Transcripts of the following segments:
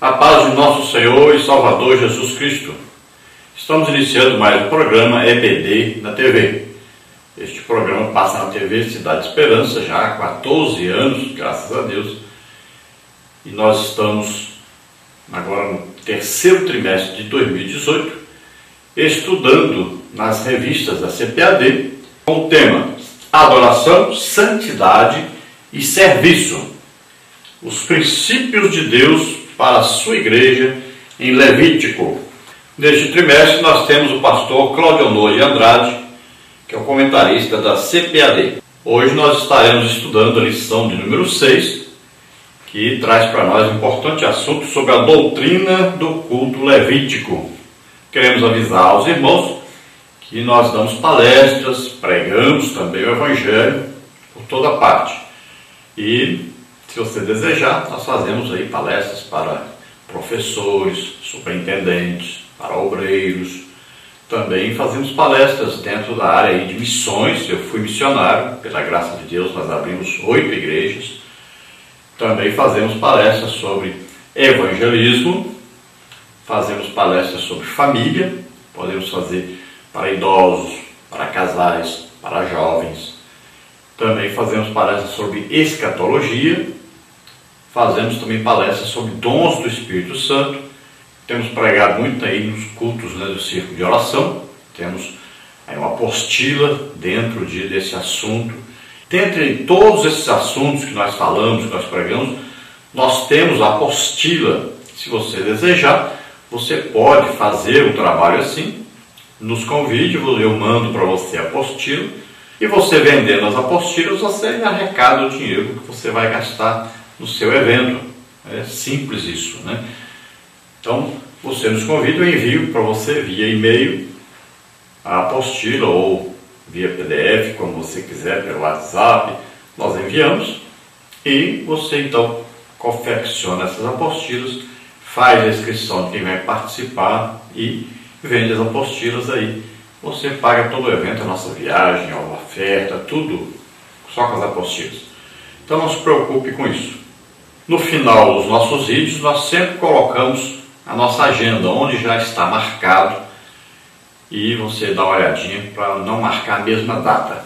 A paz de nosso Senhor e Salvador Jesus Cristo. Estamos iniciando mais um programa EBD na TV. Este programa passa na TV Cidade Esperança já há 14 anos, graças a Deus. E nós estamos agora no terceiro trimestre de 2018, estudando nas revistas da CPAD com o tema Adoração, Santidade e Serviço. Os princípios de Deus para a sua igreja em Levítico. Neste trimestre nós temos o pastor Claudionor de Andrade, que é o comentarista da CPAD. Hoje nós estaremos estudando a lição de número 6, que traz para nós um importante assunto sobre a doutrina do culto levítico. Queremos avisar aos irmãos que nós damos palestras, pregamos também o Evangelho por toda parte. E se você desejar, nós fazemos aí palestras para professores, superintendentes, para obreiros. Também fazemos palestras dentro da área de missões. Eu fui missionário, pela graça de Deus, nós abrimos 8 igrejas. Também fazemos palestras sobre evangelismo, fazemos palestras sobre família, podemos fazer para idosos, para casais, para jovens. Também fazemos palestras sobre escatologia. Fazemos também palestras sobre dons do Espírito Santo. Temos pregado muito aí nos cultos, do círculo de oração. Temos aí uma apostila dentro desse assunto. Dentre todos esses assuntos que nós falamos, que nós pregamos, nós temos a apostila. Se você desejar, você pode fazer um trabalho assim. Nos convide, eu mando para você a apostila. E você vendendo as apostilas, você arrecada o dinheiro que você vai gastar no seu evento. É simples isso, né? Então, você nos convida, eu envio para você via e-mail a apostila ou via PDF, como você quiser, pelo WhatsApp, nós enviamos e você então confecciona essas apostilas, faz a inscrição de quem vai participar e vende as apostilas aí. Você paga todo o evento, a nossa viagem, a oferta, tudo só com as apostilas. Então não se preocupe com isso. No final dos nossos vídeos, nós sempre colocamos a nossa agenda, onde já está marcado, e você dá uma olhadinha para não marcar a mesma data.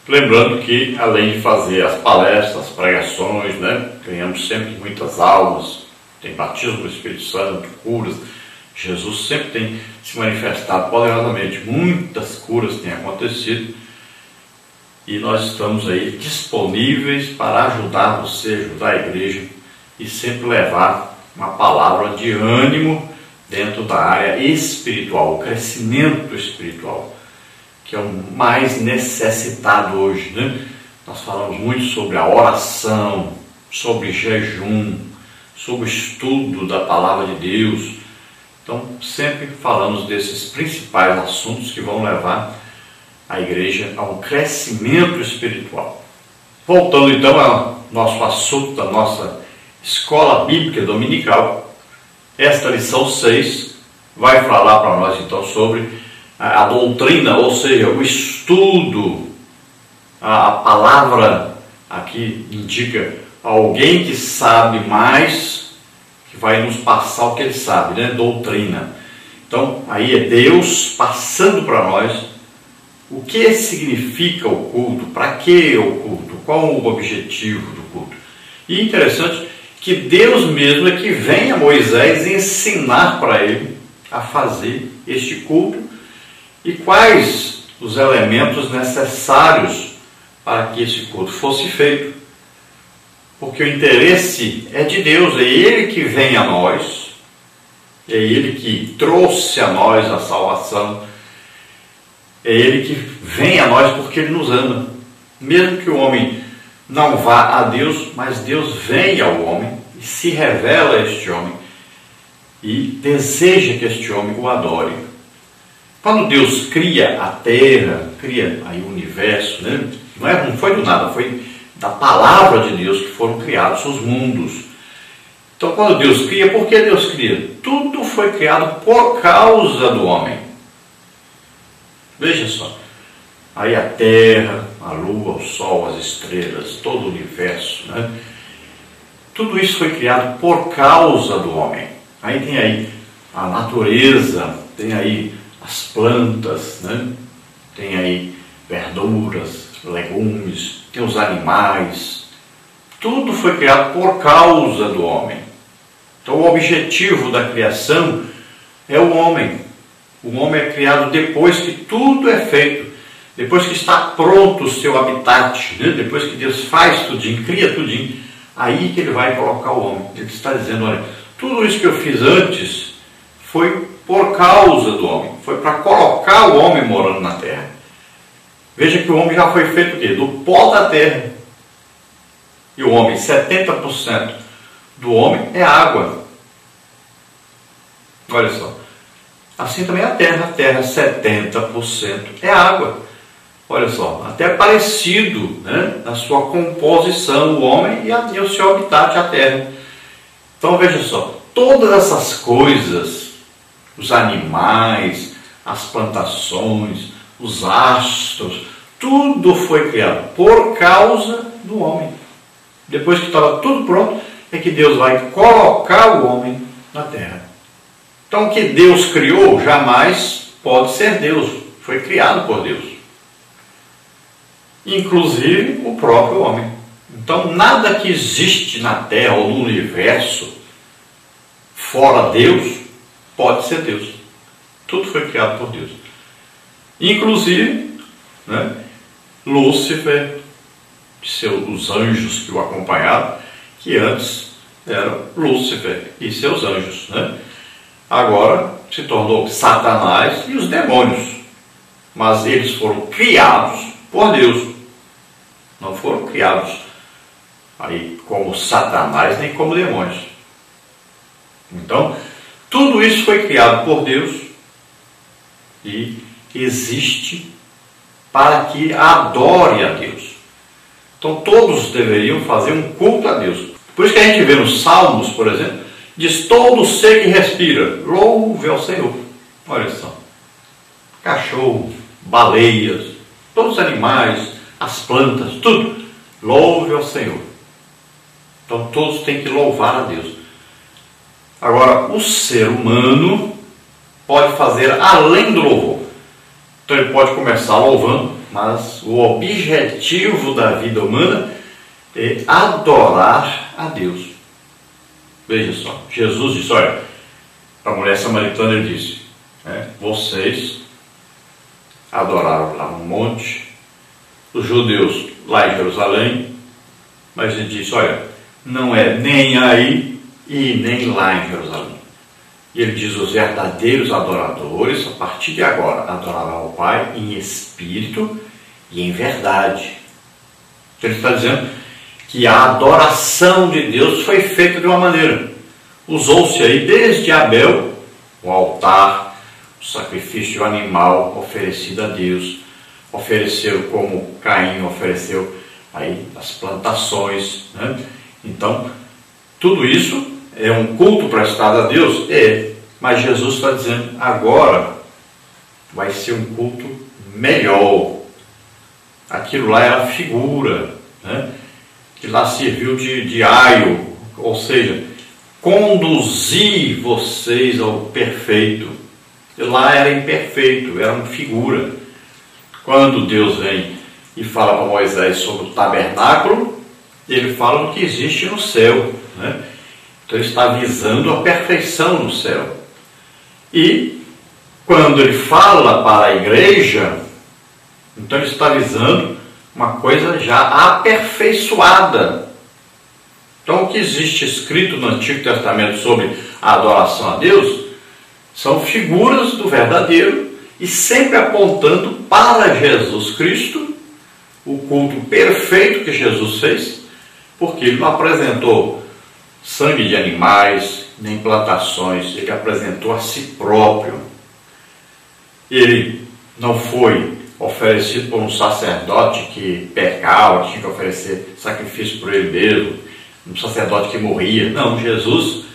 Lembrando que, além de fazer as palestras, as pregações, ganhamos sempre muitas aulas, tem batismo do Espírito Santo, curas. Jesus sempre tem se manifestado poderosamente, muitas curas têm acontecido. E nós estamos aí disponíveis para ajudar você, ajudar a igreja e sempre levar uma palavra de ânimo dentro da área espiritual, o crescimento espiritual, que é o mais necessitado hoje, Nós falamos muito sobre a oração, sobre jejum, sobre o estudo da palavra de Deus. Então, sempre falamos desses principais assuntos que vão levar a igreja a um crescimento espiritual. Voltando então ao nosso assunto da nossa escola bíblica dominical, esta lição 6 vai falar para nós então sobre a doutrina, ou seja, o estudo. A palavra aqui indica alguém que sabe mais, que vai nos passar o que ele sabe, doutrina. Então aí é Deus passando para nós o que significa o culto, para que o culto, qual o objetivo do culto. E interessante que Deus mesmo é que vem a Moisés ensinar para ele a fazer este culto e quais os elementos necessários para que esse culto fosse feito. Porque o interesse é de Deus, é Ele que vem a nós, é Ele que trouxe a nós a salvação, é Ele que vem a nós porque Ele nos ama. Mesmo que o homem não vá a Deus, mas Deus vem ao homem e se revela a este homem e deseja que este homem o adore. Quando Deus cria a terra, cria aí o universo, não foi do nada, foi da palavra de Deus que foram criados os mundos. Então, quando Deus cria, por que Deus cria? Tudo foi criado por causa do homem. Veja só, aí a terra, a lua, o sol, as estrelas, todo o universo, Tudo isso foi criado por causa do homem. Aí tem aí a natureza, tem aí as plantas, né? Tem aí verduras, legumes, tem os animais. Tudo foi criado por causa do homem. Então o objetivo da criação é o homem. O homem é criado depois que tudo é feito. Depois que está pronto o seu habitat, né? Depois que Deus faz tudinho, cria tudinho, aí que ele vai colocar o homem. Ele está dizendo, olha, tudo isso que eu fiz antes foi por causa do homem. Foi para colocar o homem morando na terra. Veja que o homem já foi feito o quê? Do pó da terra. E o homem, 70% do homem é água. Olha só. Assim também a terra 70% é água. Olha só, até parecido, né, na sua composição, o homem e o seu habitat, a terra. Então veja só, todas essas coisas, os animais, as plantações, os astros, tudo foi criado por causa do homem. Depois que estava tudo pronto, é que Deus vai colocar o homem na terra. Então o que Deus criou jamais pode ser Deus, foi criado por Deus. Inclusive o próprio homem. Então nada que existe na terra ou no universo fora Deus pode ser Deus. Tudo foi criado por Deus. Inclusive, né, Lúcifer, os anjos que o acompanharam, que antes eram Lúcifer e seus anjos, né? Agora se tornou Satanás e os demônios. Mas eles foram criados por Deus. Não foram criados aí como Satanás nem como demônios. Então, tudo isso foi criado por Deus e existe para que adore a Deus. Então, todos deveriam fazer um culto a Deus. Por isso que a gente vê nos Salmos, por exemplo, diz: todo ser que respira, louve ao Senhor. Olha só, cachorro, baleias, todos os animais, as plantas, tudo, louve ao Senhor. Então todos têm que louvar a Deus. Agora, o ser humano pode fazer além do louvor. Então ele pode começar louvando, mas o objetivo da vida humana é adorar a Deus. Veja só, Jesus disse, olha, para a mulher samaritana ele disse, vocês adoraram lá no monte, os judeus lá em Jerusalém, mas ele disse, olha, não é nem aí e nem lá em Jerusalém. E ele diz, os verdadeiros adoradores, a partir de agora, adorarão o Pai em espírito e em verdade. Então ele está dizendo que a adoração de Deus foi feita de uma maneira. Usou-se aí desde Abel, o altar, o sacrifício de um animal oferecido a Deus, ofereceu como Caim ofereceu aí as plantações, né? Então, tudo isso é um culto prestado a Deus? Mas Jesus está dizendo, agora vai ser um culto melhor. Aquilo lá era figura, né? Que lá serviu de aio, ou seja, conduzir vocês ao perfeito. Lá era imperfeito, era uma figura. Quando Deus vem e fala para Moisés sobre o tabernáculo, ele fala do que existe no céu, né? Então ele está visando a perfeição no céu. E quando ele fala para a igreja, então ele está visando uma coisa já aperfeiçoada. Então o que existe escrito no Antigo Testamento sobre a adoração a Deus são figuras do verdadeiro e sempre apontando para Jesus Cristo, o culto perfeito que Jesus fez, porque ele não apresentou sangue de animais, nem plantações, ele apresentou a si próprio. Ele não foi oferecido por um sacerdote que pecava, tinha que oferecer sacrifício por ele mesmo, um sacerdote que morria. Não, Jesus,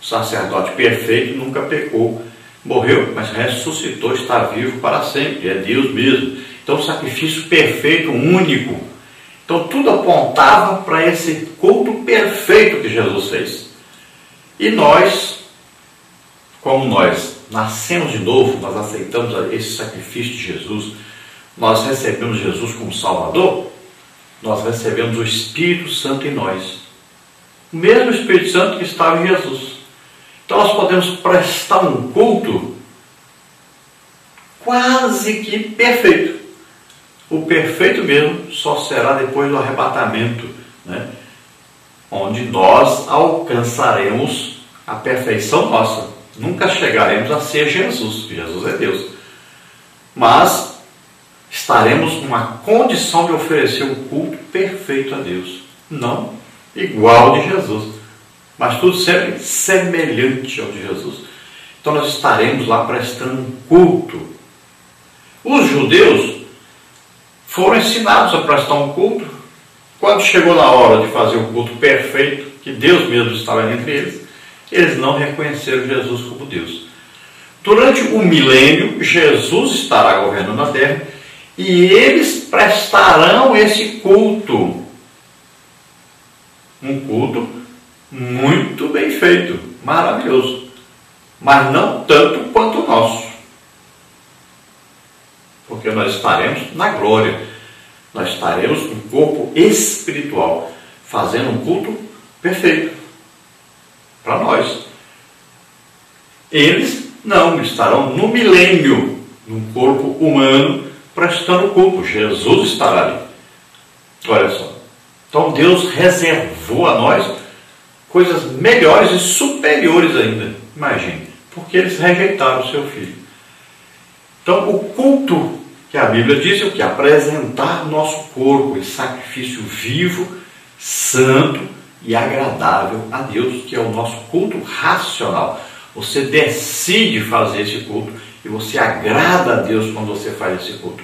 o sacerdote perfeito, nunca pecou, morreu, mas ressuscitou, está vivo para sempre, é Deus mesmo. Então o sacrifício perfeito, único, Então tudo apontava para esse culto perfeito que Jesus fez. E nós, como nós nascemos de novo, nós aceitamos esse sacrifício de Jesus, nós recebemos Jesus como Salvador, nós recebemos o Espírito Santo em nós. O mesmo Espírito Santo que estava em Jesus. Então nós podemos prestar um culto quase que perfeito. O perfeito mesmo só será depois do arrebatamento, né? Onde nós alcançaremos a perfeição nossa. Nunca chegaremos a ser Jesus. Jesus é Deus. Mas estaremos numa condição de oferecer um culto perfeito a Deus. Não igual ao de Jesus, mas tudo sempre semelhante ao de Jesus. Então nós estaremos lá prestando um culto. Os judeus foram ensinados a prestar um culto. Quando chegou na hora de fazer o culto perfeito, que Deus mesmo estava entre eles não reconheceram Jesus como Deus. Durante o milênio, Jesus estará governando a terra e eles prestarão esse culto. Um culto muito bem feito, maravilhoso, mas não tanto quanto o nosso. Porque nós estaremos na glória, nós estaremos no corpo espiritual, fazendo um culto perfeito para nós. Eles não estarão no milênio, num corpo humano, prestando culto. Jesus estará ali. Olha só. Então Deus reservou a nós coisas melhores e superiores ainda. Imagine, porque eles rejeitaram o seu filho. Então o culto que a Bíblia diz é o que? Apresentar nosso corpo em sacrifício vivo, santo e agradável a Deus, que é o nosso culto racional. Você decide fazer esse culto e você agrada a Deus quando você faz esse culto.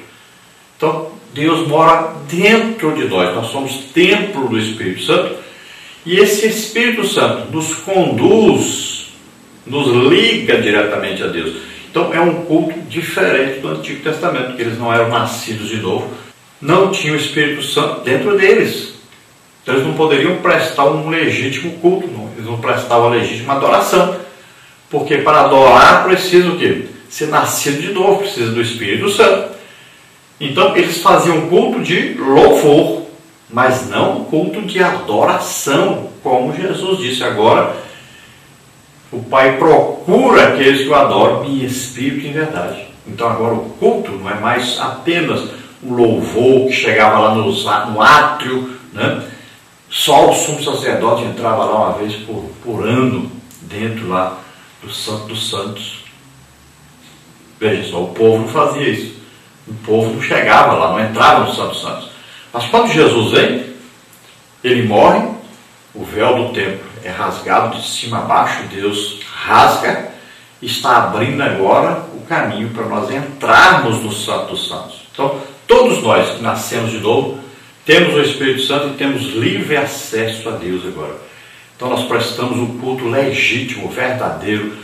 Então Deus mora dentro de nós, nós somos templo do Espírito Santo, e esse Espírito Santo nos conduz, nos liga diretamente a Deus. Então é um culto diferente do Antigo Testamento, porque eles não eram nascidos de novo, não tinham o Espírito Santo dentro deles. Então eles não poderiam prestar um legítimo culto, eles não prestavam a legítima adoração, porque para adorar precisa o quê? Ser nascido de novo, precisa do Espírito Santo. Então eles faziam culto de louvor, mas não culto de adoração, como Jesus disse agora. O Pai procura aqueles que o adoram em espírito e em verdade. Então agora o culto não é mais apenas um louvor que chegava lá no átrio, né? Só o sumo sacerdote entrava lá uma vez por ano, dentro lá do Santo dos Santos. Veja só, o povo não fazia isso. O povo não chegava lá, não entrava no Santo dos Santos. Mas quando Jesus vem, ele morre, o véu do templo é rasgado de cima a baixo, Deus rasga e está abrindo agora o caminho para nós entrarmos no Santo dos Santos. Então, todos nós que nascemos de novo, temos o Espírito Santo e temos livre acesso a Deus agora. Então nós prestamos um culto legítimo, verdadeiro,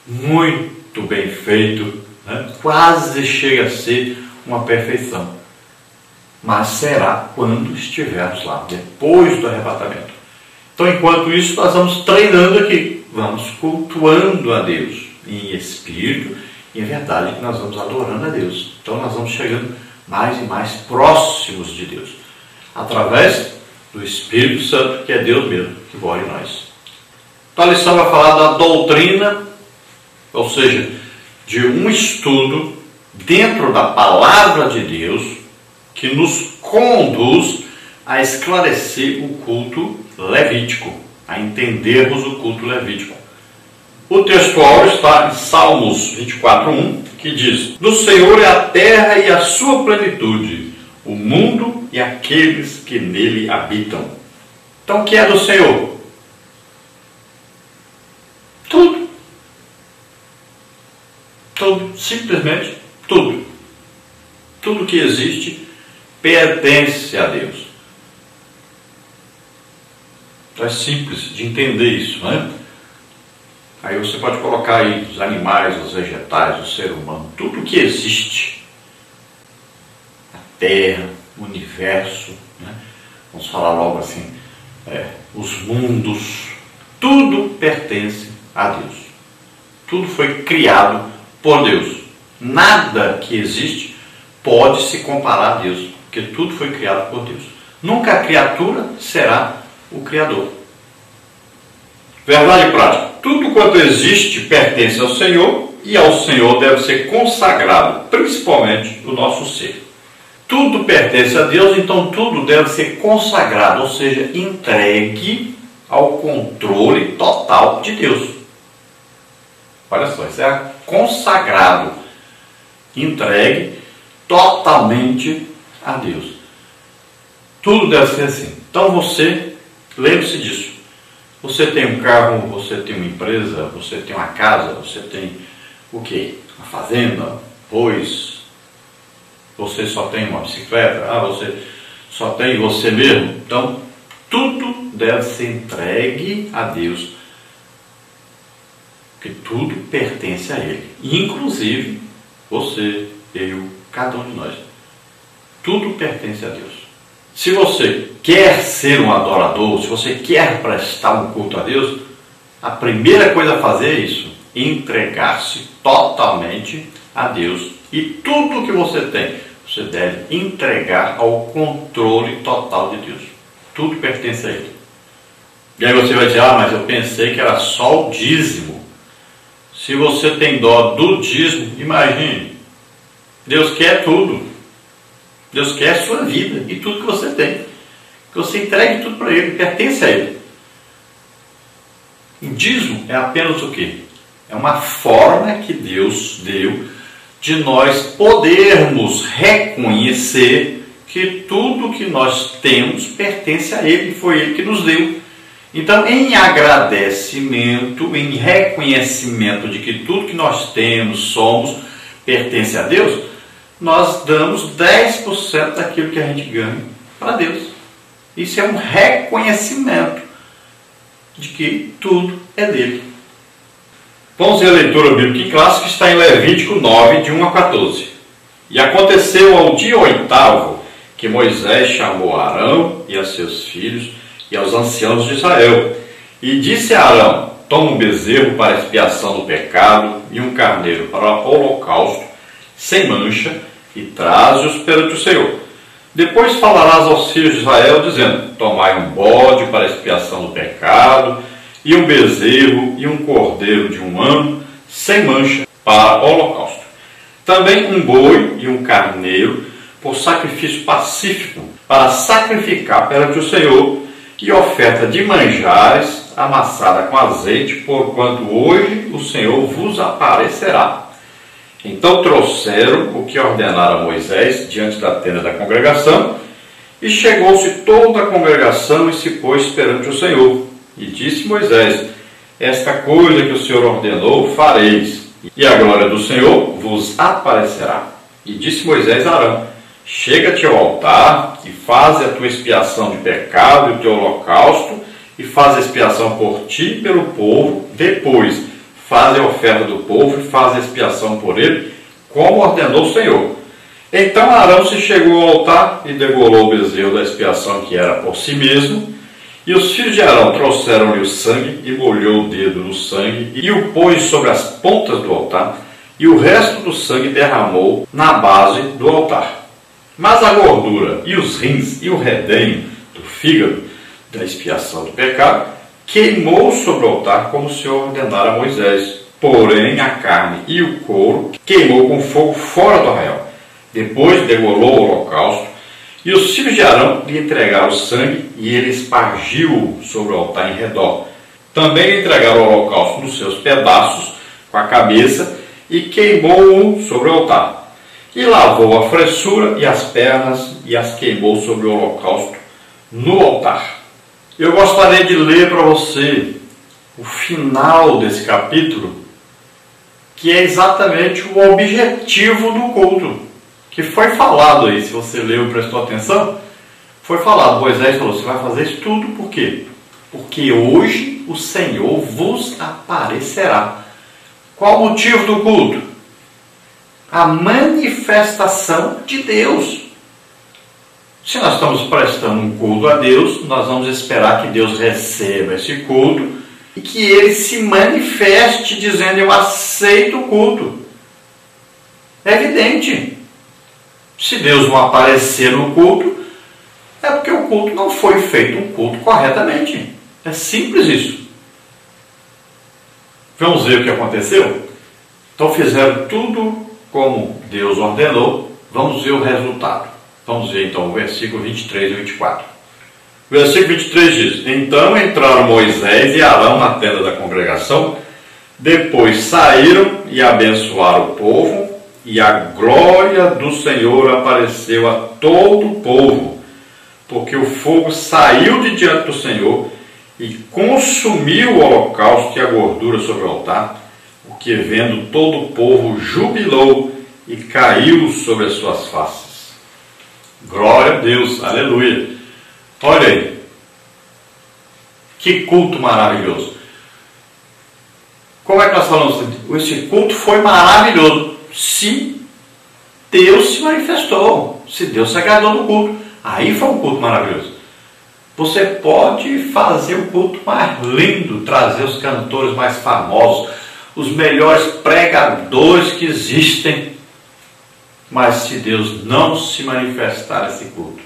muito bem feito, né? Quase chega a ser uma perfeição. Mas será quando estivermos lá, depois do arrebatamento. Então, enquanto isso, nós vamos treinando aqui, vamos cultuando a Deus em espírito e em verdade que nós vamos adorando a Deus. Então, nós vamos chegando mais e mais próximos de Deus, através do Espírito Santo, que é Deus mesmo, que mora em nós. Então, a lição vai falar da doutrina, ou seja, de um estudo dentro da palavra de Deus que nos conduz a esclarecer o culto levítico, a entendermos o culto levítico. O textual está em Salmos 24:1, que diz: do Senhor é a terra e a sua plenitude, o mundo e aqueles que nele habitam. Então, o que é do Senhor? Tudo. Tudo, simplesmente tudo. Tudo que existe pertence a Deus. Então é simples de entender isso, né? Aí você pode colocar aí os animais, os vegetais, o ser humano, tudo que existe, a terra, o universo, né? Vamos falar logo assim, os mundos, tudo pertence a Deus. Tudo foi criado por Deus. Nada que existe pode se comparar a Deus, porque tudo foi criado por Deus. Nunca a criatura será o Criador. Verdade prática. Tudo quanto existe pertence ao Senhor e ao Senhor deve ser consagrado, principalmente o nosso ser. Tudo pertence a Deus, então tudo deve ser consagrado, ou seja, entregue ao controle total de Deus. Olha só, isso é consagrado, entregue totalmente a Deus. Tudo deve ser assim. Então você, lembre-se disso. Você tem um carro, você tem uma empresa, você tem uma casa, você tem o quê? Uma fazenda, pois você só tem uma bicicleta, você só tem você mesmo. Então, tudo deve ser entregue a Deus, porque tudo pertence a Ele. Inclusive, você, eu, cada um de nós. Tudo pertence a Deus. Se você quer ser um adorador, se você quer prestar um culto a Deus, a primeira coisa a fazer é isso, entregar-se totalmente a Deus. E tudo que você tem, você deve entregar ao controle total de Deus. Tudo pertence a Ele. E aí você vai dizer, mas eu pensei que era só o dízimo. Se você tem dó do dízimo, imagine, Deus quer tudo. Deus quer a sua vida e tudo que você tem. Que você entregue tudo para Ele, pertence a Ele. O dízimo é apenas o quê? É uma forma que Deus deu de nós podermos reconhecer que tudo que nós temos pertence a Ele, foi Ele que nos deu. Então, em agradecimento, em reconhecimento de que tudo que nós temos, somos, pertence a Deus, nós damos 10% daquilo que a gente ganha para Deus. Isso é um reconhecimento de que tudo é dele. Vamos ver a leitura bíblica em classe, que está em Levítico 9, de 1 a 14. E aconteceu ao dia 8º que Moisés chamou Arão e a seus filhos e aos anciãos de Israel. E disse a Arão, toma um bezerro para expiação do pecado e um carneiro para o holocausto, sem mancha, e traze-os perante o Senhor. Depois falarás aos filhos de Israel, dizendo, tomai um bode para expiação do pecado, e um bezerro e um cordeiro de 1 ano, sem mancha, para o holocausto. Também um boi e um carneiro, por sacrifício pacífico, para sacrificar perante o Senhor, e oferta de manjares, amassada com azeite, porquanto hoje o Senhor vos aparecerá. Então trouxeram o que ordenara Moisés diante da tenda da congregação, e chegou-se toda a congregação e se pôs perante o Senhor. E disse Moisés, esta coisa que o Senhor ordenou fareis, e a glória do Senhor vos aparecerá. E disse Moisés a Arão, chega-te ao altar, e faze a tua expiação de pecado e o teu holocausto, e faz a expiação por ti e pelo povo, depois faze a oferta do povo e faz a expiação por ele, como ordenou o Senhor. Então Arão se chegou ao altar e degolou o bezerro da expiação que era por si mesmo, e os filhos de Arão trouxeram-lhe o sangue e molhou o dedo no sangue e o pôs sobre as pontas do altar, e o resto do sangue derramou na base do altar. Mas a gordura e os rins e o redenho do fígado da expiação do pecado queimou sobre o altar como o Senhor ordenara a Moisés. Porém a carne e o couro queimou com fogo fora do arraial. Depois degolou o holocausto, e os filhos de Arão lhe entregaram o sangue, e ele espargiu-o sobre o altar em redor. Também lhe entregaram o holocausto nos seus pedaços, com a cabeça, e queimou-o sobre o altar. E lavou a fressura e as pernas, e as queimou sobre o holocausto no altar. Eu gostaria de ler para você o final desse capítulo, que é exatamente o objetivo do culto, que foi falado aí, se você leu e prestou atenção, foi falado, Moisés falou, você vai fazer isso tudo por quê? Porque hoje o Senhor vos aparecerá. Qual o motivo do culto? A manifestação de Deus. Se nós estamos prestando um culto a Deus, nós vamos esperar que Deus receba esse culto e que Ele se manifeste dizendo: eu aceito o culto. É evidente. Se Deus não aparecer no culto, é porque o culto não foi feito um culto corretamente. É simples isso. Vamos ver o que aconteceu? Então fizeram tudo como Deus ordenou. Vamos ver o resultado. Vamos ver então o versículo 23 e 24. O versículo 23 diz: então entraram Moisés e Arão na tenda da congregação, depois saíram e abençoaram o povo, e a glória do Senhor apareceu a todo o povo, porque o fogo saiu de diante do Senhor e consumiu o holocausto e a gordura sobre o altar, o que vendo todo o povo jubilou e caiu sobre as suas faces. Glória a Deus, aleluia. Olha aí, que culto maravilhoso. Como é que nós falamos? Esse culto foi maravilhoso se Deus se manifestou, se Deus se agradou no culto. Aí foi um culto maravilhoso. Você pode fazer o culto mais lindo, trazer os cantores mais famosos, os melhores pregadores que existem, mas se Deus não se manifestar nesse culto,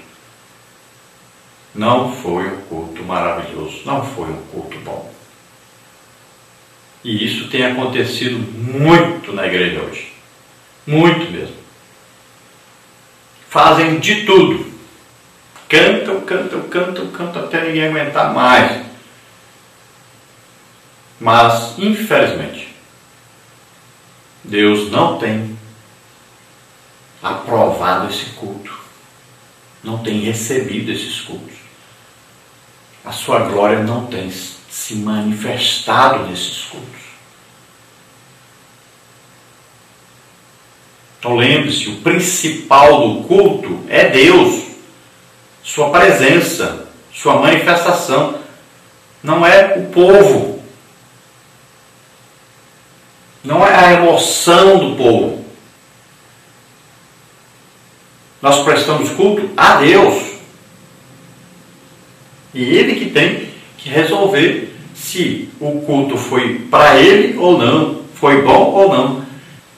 não foi um culto maravilhoso, não foi um culto bom. E isso tem acontecido muito na igreja hoje. Muito mesmo. Fazem de tudo. Cantam até ninguém aguentar mais. Mas, infelizmente, Deus não tem aprovado esse culto. Não tem recebido esses cultos. A sua glória não tem se manifestado nesses cultos. Então lembre-se, o principal do culto é Deus, sua presença, sua manifestação, não é o povo, não é a emoção do povo. Nós prestamos culto a Deus. E Ele que tem que resolver se o culto foi para Ele ou não, foi bom ou não.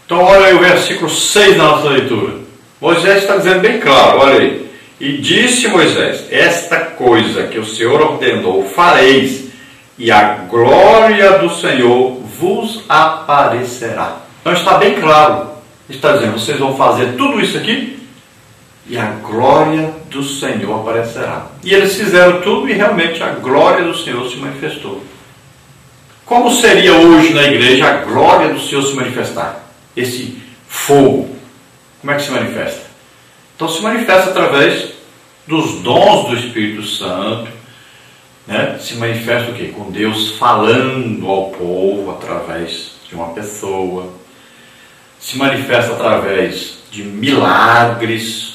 Então olha aí o versículo 6 da nossa leitura. Moisés está dizendo bem claro, olha aí. E disse Moisés: esta coisa que o Senhor ordenou fareis, e a glória do Senhor vos aparecerá. Então está bem claro. Está dizendo: vocês vão fazer tudo isso aqui, e a glória do Senhor aparecerá. E eles fizeram tudo e realmente a glória do Senhor se manifestou. Como seria hoje na igreja a glória do Senhor se manifestar? Esse fogo, como é que se manifesta? Então se manifesta através dos dons do Espírito Santo, né? Se manifesta o quê? Com Deus falando ao povo através de uma pessoa. Se manifesta através de milagres,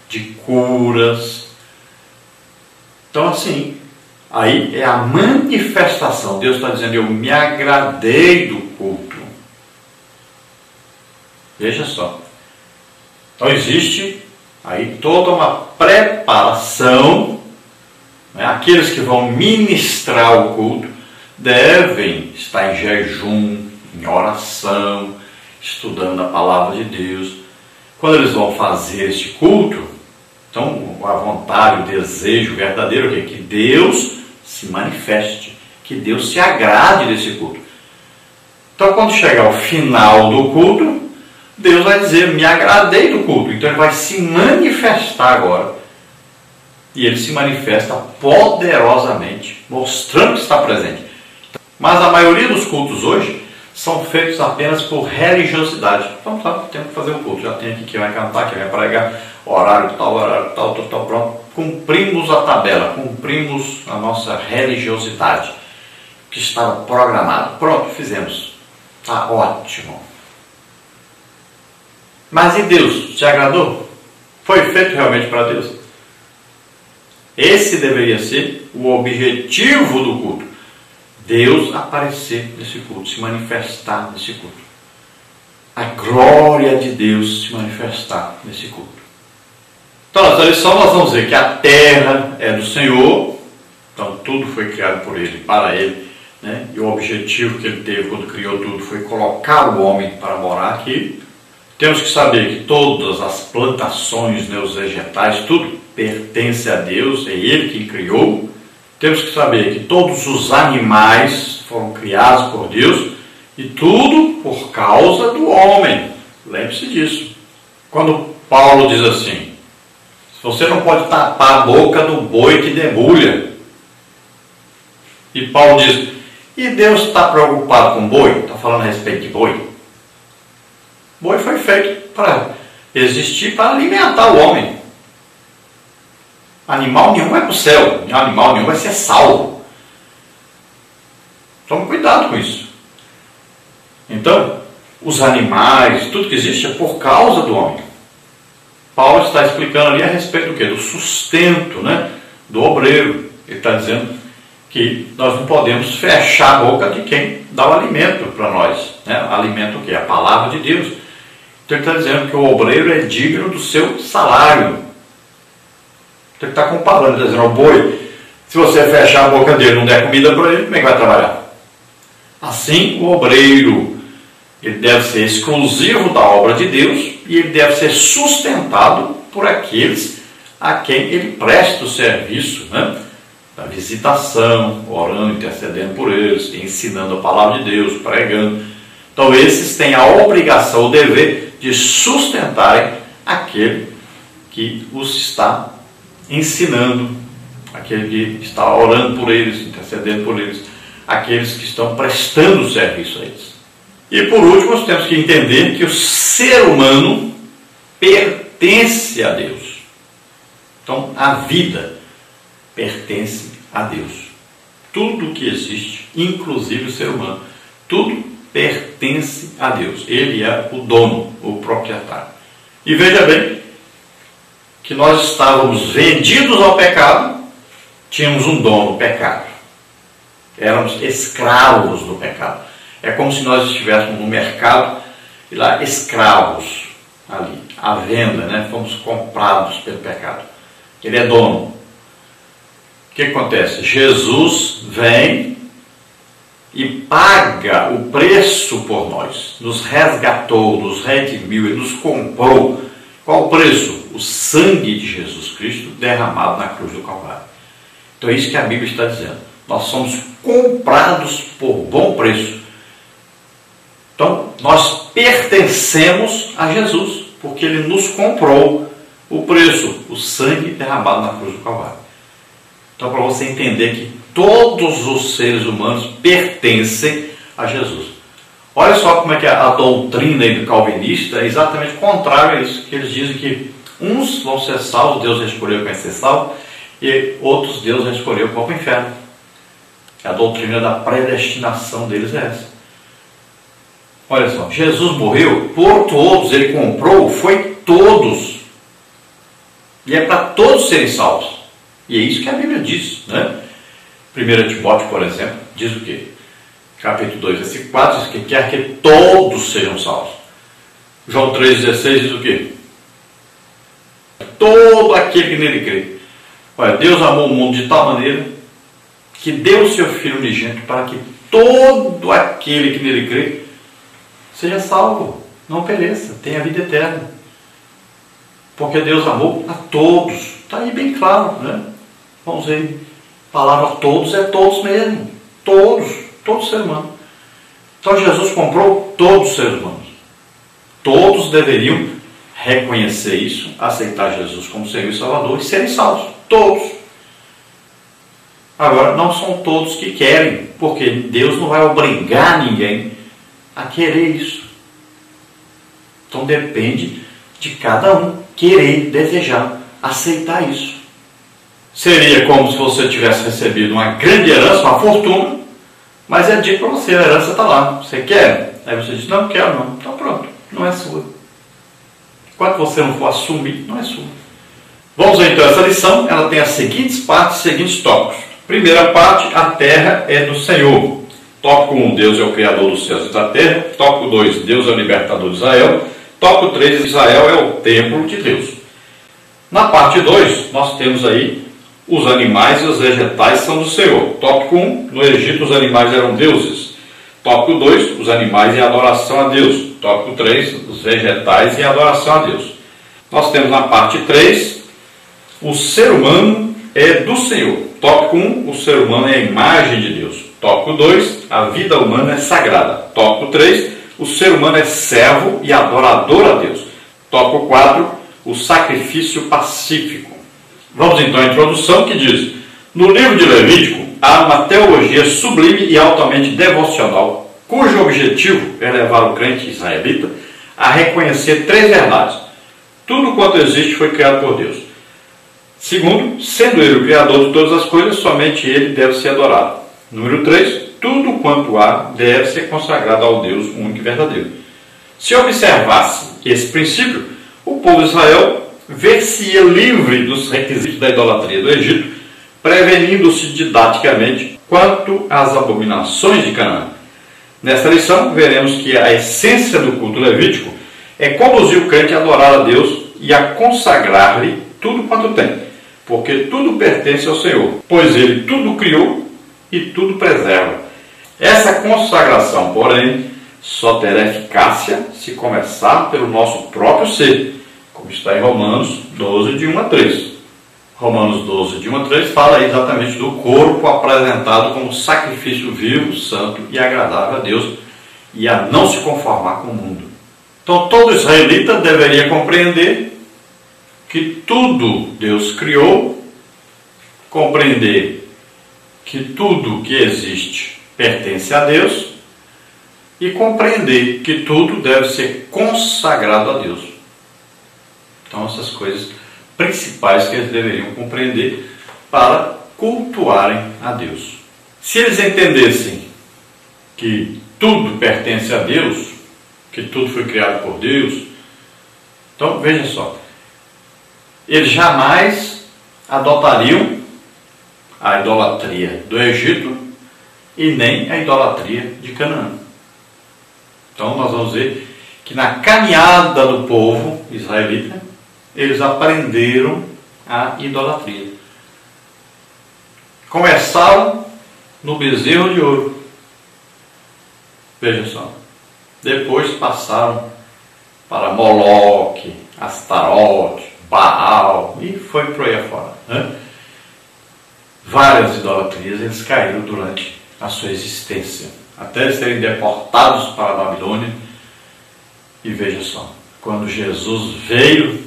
de curas. Então assim, aí é a manifestação. Deus está dizendo: eu me agradei do culto. Veja só. Então existe aí toda uma preparação, né? Aqueles que vão ministrar o culto devem estar em jejum, em oração, estudando a palavra de Deus. Quando eles vão fazer este culto, então a vontade, o desejo verdadeiro é que Deus se manifeste, que Deus se agrade desse culto. Então quando chegar ao final do culto, Deus vai dizer: me agradei do culto. Então Ele vai se manifestar agora. E Ele se manifesta poderosamente, mostrando que está presente. Mas a maioria dos cultos hoje são feitos apenas por religiosidade. Então tá, temos que fazer o culto. Já tem aqui quem vai cantar, quem vai pregar, horário tal, pronto. Cumprimos a tabela, cumprimos a nossa religiosidade que estava programada. Pronto, fizemos. Está ótimo. Mas e Deus? Te agradou? Foi feito realmente para Deus? Esse deveria ser o objetivo do culto. Deus aparecer nesse culto, se manifestar nesse culto. A glória de Deus se manifestar nesse culto. Então, nessa lição nós vamos ver que a terra é do Senhor, então tudo foi criado por Ele, para Ele, né? E o objetivo que Ele teve quando criou tudo foi colocar o homem para morar aqui. Temos que saber que todas as plantações, né, os vegetais, tudo pertence a Deus, é Ele quem criou. Temos que saber que todos os animais foram criados por Deus e tudo por causa do homem. Lembre-se disso. Quando Paulo diz assim, você não pode tapar a boca do boi que debulha. E Paulo diz, e Deus está preocupado com boi? Está falando a respeito de boi? Boi foi feito para existir, para alimentar o homem. Animal nenhum vai para o céu, animal nenhum vai ser salvo. Tome cuidado com isso. Então, os animais, tudo que existe é por causa do homem. Paulo está explicando ali a respeito do quê? Do sustento, né? Do obreiro. Ele está dizendo que nós não podemos fechar a boca de quem dá o alimento para nós, né? Alimento o quê? A palavra de Deus. Então ele está dizendo que o obreiro é digno do seu salário. Então ele está comparando, está dizendo, o boi, se você fechar a boca dele e não der comida para ele, como é que vai trabalhar? Assim, o obreiro, ele deve ser exclusivo da obra de Deus e ele deve ser sustentado por aqueles a quem ele presta o serviço, né? Da visitação, orando, intercedendo por eles, ensinando a palavra de Deus, pregando. Então esses têm a obrigação, o dever de sustentarem aquele que os está ensinando, aquele que está orando por eles, intercedendo por eles, aqueles que estão prestando serviço a eles. E por último, nós temos que entender que o ser humano pertence a Deus. Então, a vida pertence a Deus. Tudo que existe, inclusive o ser humano, tudo pertence a Deus. Ele é o dono, o proprietário. E veja bem que nós estávamos vendidos ao pecado, tínhamos um dono, o pecado. Éramos escravos do pecado. É como se nós estivéssemos no mercado e lá escravos ali, à venda, né? Fomos comprados pelo pecado. Ele é dono. O que acontece? Jesus vem e paga o preço por nós. Nos resgatou, nos redimiu, Ele nos comprou. Qual o preço? O sangue de Jesus Cristo derramado na cruz do Calvário. Então é isso que a Bíblia está dizendo. Nós somos comprados por bom preço. Então, nós pertencemos a Jesus, porque Ele nos comprou o preço, o sangue derramado na cruz do Calvário. Então, para você entender que todos os seres humanos pertencem a Jesus. Olha só como é que a doutrina do calvinista é exatamente contrária a isso, que eles dizem que uns vão ser salvos, Deus escolheu quem vai ser salvo, e outros Deus escolheu para o inferno. A doutrina da predestinação deles é essa. Olha só, Jesus morreu por todos, Ele comprou, foi todos. E é para todos serem salvos. E é isso que a Bíblia diz, né? 1 Timóteo, por exemplo, diz o quê? Capítulo 2, versículo 4, diz que quer que todos sejam salvos. João 3,16 diz o quê? Todo aquele que nele crê. Olha, Deus amou o mundo de tal maneira que deu o seu Filho unigênito para que todo aquele que nele crê seja salvo, não pereça, tenha vida eterna. Porque Deus amou a todos. Está aí bem claro, né? Vamos ver. A palavra todos é todos mesmo. Todos, todo ser humano. Então Jesus comprou todos os seres humanos. Todos deveriam reconhecer isso, aceitar Jesus como Senhor e Salvador e serem salvos. Todos. Agora, não são todos que querem, porque Deus não vai obrigar ninguém a querer isso. Então depende de cada um querer, desejar, aceitar isso. Seria como se você tivesse recebido uma grande herança, uma fortuna, mas é dito para você, a herança está lá. Você quer? Aí você diz, não quero não. Então pronto, não é sua. Enquanto você não for assumir, não é sua. Vamos ver então essa lição, ela tem as seguintes partes, os seguintes tópicos. Primeira parte, a terra é do Senhor. Tópico 1, Deus é o Criador dos céus e da terra. Tópico 2, Deus é o libertador de Israel. Tópico 3, Israel é o templo de Deus. Na parte 2, nós temos aí os animais e os vegetais são do Senhor. Tópico 1, no Egito os animais eram deuses. Tópico 2, os animais e a adoração a Deus. Tópico 3, os vegetais e a adoração a Deus. Nós temos na parte 3, o ser humano é do Senhor. Tópico 1, o ser humano é a imagem de Deus. Tópico 2, a vida humana é sagrada. Tópico 3, o ser humano é servo e adorador a Deus. Tópico 4, o sacrifício pacífico. Vamos então à introdução que diz: no livro de Levítico há uma teologia sublime e altamente devocional, cujo objetivo é levar o crente israelita a reconhecer 3 verdades. Tudo quanto existe foi criado por Deus. Segundo, sendo Ele o Criador de todas as coisas, somente Ele deve ser adorado. Número 3, tudo quanto há deve ser consagrado ao Deus único e verdadeiro. Se observasse esse princípio, o povo de Israel ver-se-ia livre dos requisitos da idolatria do Egito, prevenindo-se didaticamente quanto às abominações de Canaã. Nesta lição, veremos que a essência do culto levítico é conduzir o crente a adorar a Deus e a consagrar-lhe tudo quanto tem, porque tudo pertence ao Senhor, pois Ele tudo criou e tudo preserva. Essa consagração, porém, só terá eficácia se começar pelo nosso próprio ser, como está em Romanos 12, de 1 a 3. Romanos 12, de 1 a 3, fala exatamente do corpo apresentado como sacrifício vivo, santo e agradável a Deus, e a não se conformar com o mundo. Então, todo israelita deveria compreender que tudo Deus criou, compreender que tudo que existe pertence a Deus e compreender que tudo deve ser consagrado a Deus. Então, essas coisas principais que eles deveriam compreender para cultuarem a Deus. Se eles entendessem que tudo pertence a Deus, que tudo foi criado por Deus, então veja só, eles jamais adotariam a idolatria do Egito e nem a idolatria de Canaã. Então nós vamos ver que na caminhada do povo israelita, eles aprenderam a idolatria. Começaram no bezerro de ouro. Veja só. Depois passaram para Moloque, Astarote, Baal e foi por aí afora, né? Várias idolatrias eles caíram durante a sua existência, até serem deportados para a Babilônia. E veja só, quando Jesus veio,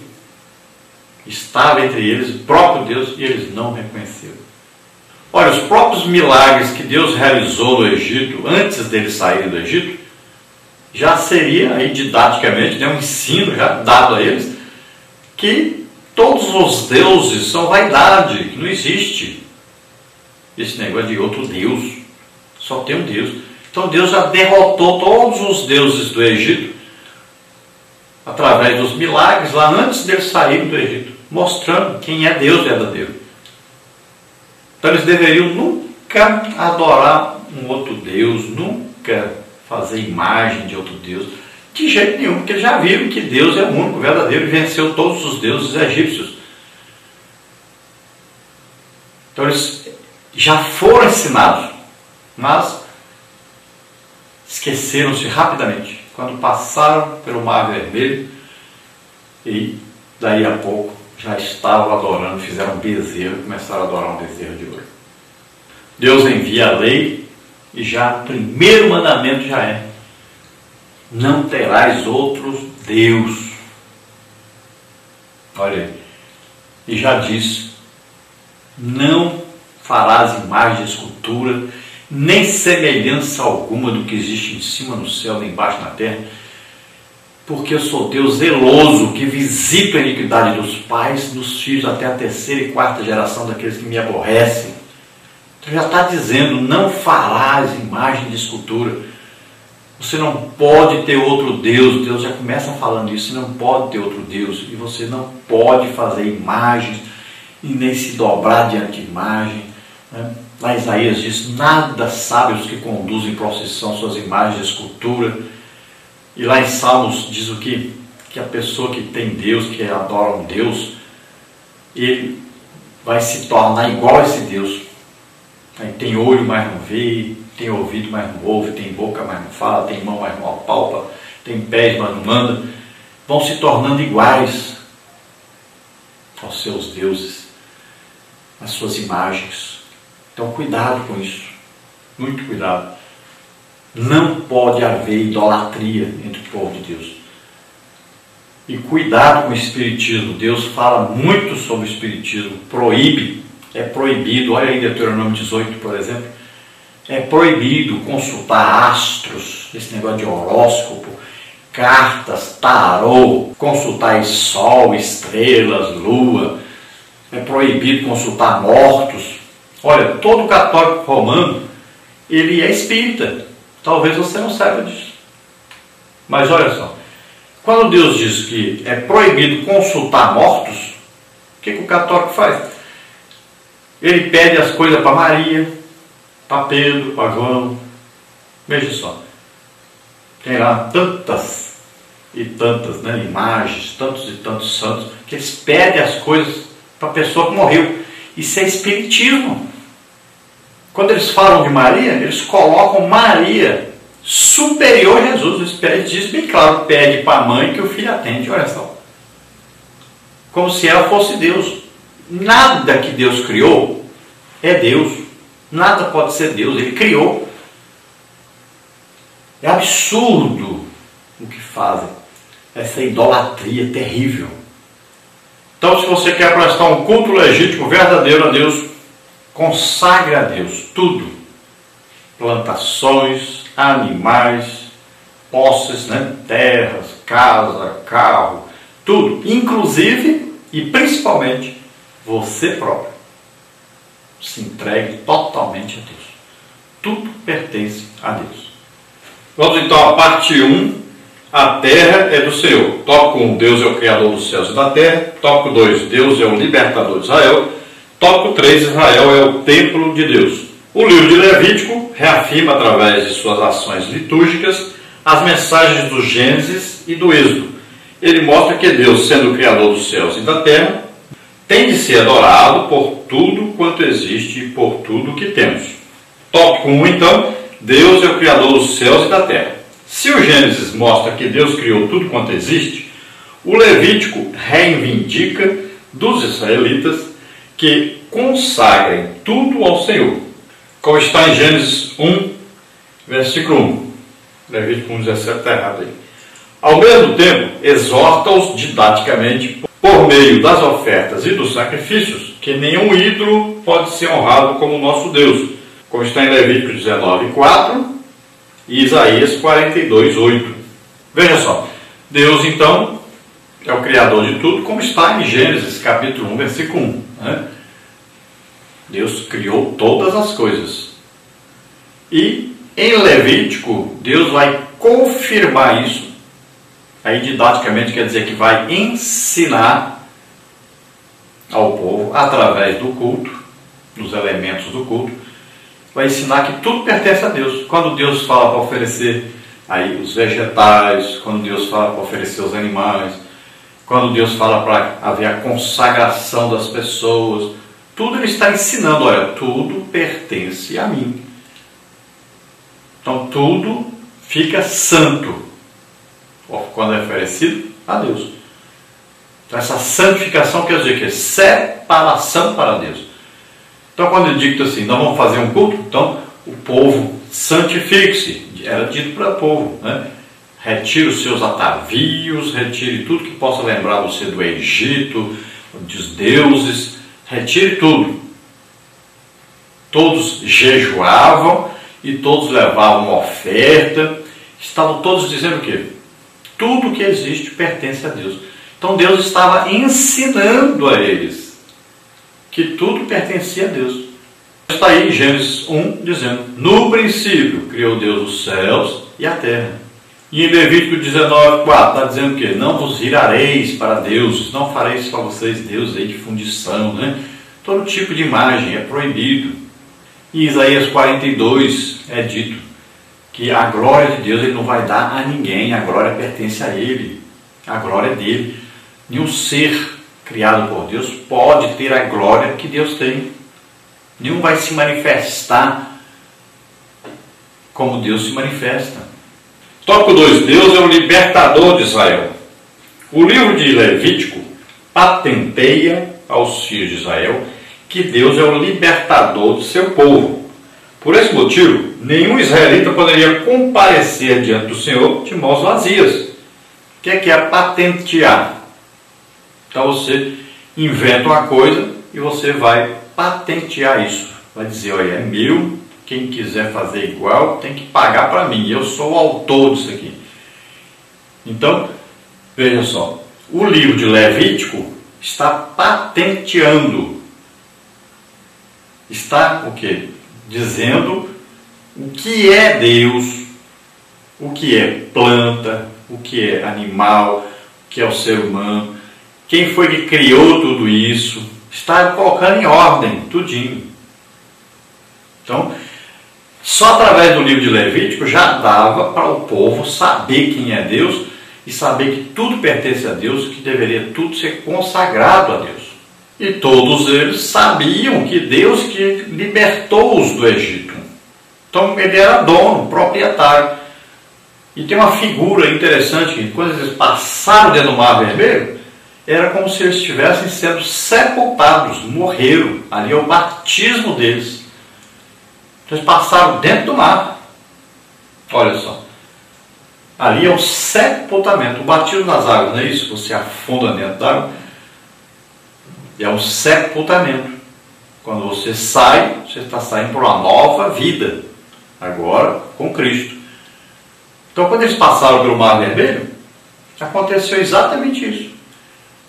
estava entre eles o próprio Deus e eles não reconheceram. Olha, os próprios milagres que Deus realizou no Egito, antes deles saírem do Egito, já seria aí didaticamente, um ensino já dado a eles, que todos os deuses são vaidade, que não existe esse negócio de outro Deus, só tem um Deus. Então Deus já derrotou todos os deuses do Egito através dos milagres lá antes deles saírem do Egito, mostrando quem é Deus verdadeiro. Então eles deveriam nunca adorar um outro Deus, nunca fazer imagem de outro Deus, de jeito nenhum, porque eles já viram que Deus é o único verdadeiro e venceu todos os deuses egípcios. Então eles já foram ensinados, mas esqueceram-se rapidamente quando passaram pelo Mar Vermelho e daí a pouco já estavam adorando, fizeram um bezerro, começaram a adorar um bezerro de ouro. Deus envia a lei e já o primeiro mandamento já é: não terás outros Deus. Olha aí. E já diz: não farás imagem de escultura, nem semelhança alguma do que existe em cima no céu, nem embaixo na terra, porque eu sou Deus zeloso, que visito a iniquidade dos pais nos filhos até a 3ª e 4ª geração daqueles que me aborrecem. Então já está dizendo: não farás imagem de escultura. Você não pode ter outro Deus. Deus já começa falando isso: você não pode ter outro Deus, e você não pode fazer imagens e nem se dobrar diante de imagem, né? Lá Isaías diz: nada sabe os que conduzem em procissão suas imagens de escultura. E lá em Salmos diz o que? Que a pessoa que tem Deus, que adora um Deus, ele vai se tornar igual a esse Deus. Aí tem olho, mas não vê, tem ouvido, mas não ouve, tem boca, mas não fala, tem mão, mas não apalpa, tem pés, mas não manda. Vão se tornando iguais aos seus deuses, às suas imagens. Então cuidado com isso, muito cuidado. Não pode haver idolatria entre o povo de Deus. E cuidado com o espiritismo. Deus fala muito sobre o espiritismo, proíbe, é proibido. Olha aí Deuteronômio 18, por exemplo. É proibido consultar astros, esse negócio de horóscopo, cartas, tarô, consultar sol, estrelas, lua. É proibido consultar mortos. Olha, todo católico romano, ele é espírita. Talvez você não saiba disso. Mas olha só, quando Deus diz que é proibido consultar mortos, o que o católico faz? Ele pede as coisas para Maria, para Pedro, para João. Veja só, tem lá tantas e tantas imagens, tantos e tantos santos, que eles pedem as coisas para a pessoa que morreu. Isso é espiritismo. Quando eles falam de Maria, eles colocam Maria superior a Jesus. Eles dizem bem claro, pede para a mãe que o filho atende. Olha só. Como se ela fosse Deus. Nada que Deus criou é Deus. Nada pode ser Deus. Ele criou. É absurdo o que fazem. Essa idolatria terrível. Então, se você quer prestar um culto legítimo, verdadeiro a Deus, consagre a Deus tudo. Plantações, animais, posses, terras, casa, carro, tudo. Inclusive e principalmente você próprio. Se entregue totalmente a Deus. Tudo pertence a Deus. Vamos então à parte 1. A terra é do Senhor. Tópico 1, Deus é o Criador dos céus e da terra. Tópico 2, Deus é o libertador de Israel. Tópico 3, Israel é o templo de Deus. O livro de Levítico reafirma, através de suas ações litúrgicas, as mensagens do Gênesis e do Êxodo. Ele mostra que Deus, sendo o Criador dos céus e da terra, tem de ser adorado por tudo quanto existe e por tudo que temos. Tópico 1, então, Deus é o Criador dos céus e da terra. Se o Gênesis mostra que Deus criou tudo quanto existe, o Levítico reivindica dos israelitas que consagrem tudo ao Senhor. Como está em Gênesis 1, versículo 1. Levítico 1, 17 está errado aí. Ao mesmo tempo, exorta-os didaticamente, por meio das ofertas e dos sacrifícios, que nenhum ídolo pode ser honrado como nosso Deus. Como está em Levítico 19, 4 e Isaías 42, 8. Veja só, Deus então é o Criador de tudo, como está em Gênesis capítulo 1, versículo 1. Deus criou todas as coisas. E em Levítico, Deus vai confirmar isso. Aí didaticamente quer dizer que vai ensinar ao povo, através do culto, dos elementos do culto, vai ensinar que tudo pertence a Deus. Quando Deus fala para oferecer aí os vegetais, quando Deus fala para oferecer os animais, quando Deus fala para haver a consagração das pessoas, tudo Ele está ensinando. Olha, tudo pertence a mim. Então tudo fica santo quando é oferecido a Deus. Então essa santificação quer dizer que é separação para Deus. Então quando ele dita assim, nós vamos fazer um culto, então o povo santifique-se. Era dito para o povo, retire os seus atavios, retire tudo que possa lembrar você do Egito, dos deuses, retire tudo. Todos jejuavam e todos levavam uma oferta. Estavam todos dizendo o quê? Tudo que existe pertence a Deus. Então Deus estava ensinando a eles que tudo pertencia a Deus. Está aí em Gênesis 1 dizendo, no princípio criou Deus os céus e a terra. E em Levítico 19, 4 está dizendo o quê? Não vos virareis para deuses, não fareis para vocês deuses aí de fundição, Todo tipo de imagem é proibido. Em Isaías 42 é dito que a glória de Deus Ele não vai dar a ninguém, a glória pertence a Ele, a glória é dele. Nenhum ser criado por Deus, pode ter a glória que Deus tem. Nenhum vai se manifestar como Deus se manifesta. Tópico 2. Deus é o libertador de Israel. O livro de Levítico patenteia aos filhos de Israel que Deus é o libertador do seu povo. Por esse motivo, nenhum israelita poderia comparecer diante do Senhor de mãos vazias. O que é patentear? Então você inventa uma coisa e você vai patentear isso. Vai dizer, olha, é meu, quem quiser fazer igual tem que pagar para mim. Eu sou o autor disso aqui. Então, veja só, o livro de Levítico está patenteando. Está o quê? Dizendo o que é Deus, o que é planta, o que é animal, o que é o ser humano, quem foi que criou tudo isso, está colocando em ordem, tudinho. Então, só através do livro de Levítico já dava para o povo saber quem é Deus e saber que tudo pertence a Deus, que deveria tudo ser consagrado a Deus. E todos eles sabiam que Deus que libertou-os do Egito. Então ele era dono, proprietário. E tem uma figura interessante que quando eles passaram dentro do Mar Vermelho, era como se eles estivessem sendo sepultados, morreram. Ali é o batismo deles. Então eles passaram dentro do mar. Olha só. Ali é o sepultamento. O batismo nas águas, não é isso? Você afunda dentro da água. É um sepultamento. Quando você sai, você está saindo para uma nova vida. Agora, com Cristo. Então, quando eles passaram pelo Mar Vermelho, aconteceu exatamente isso.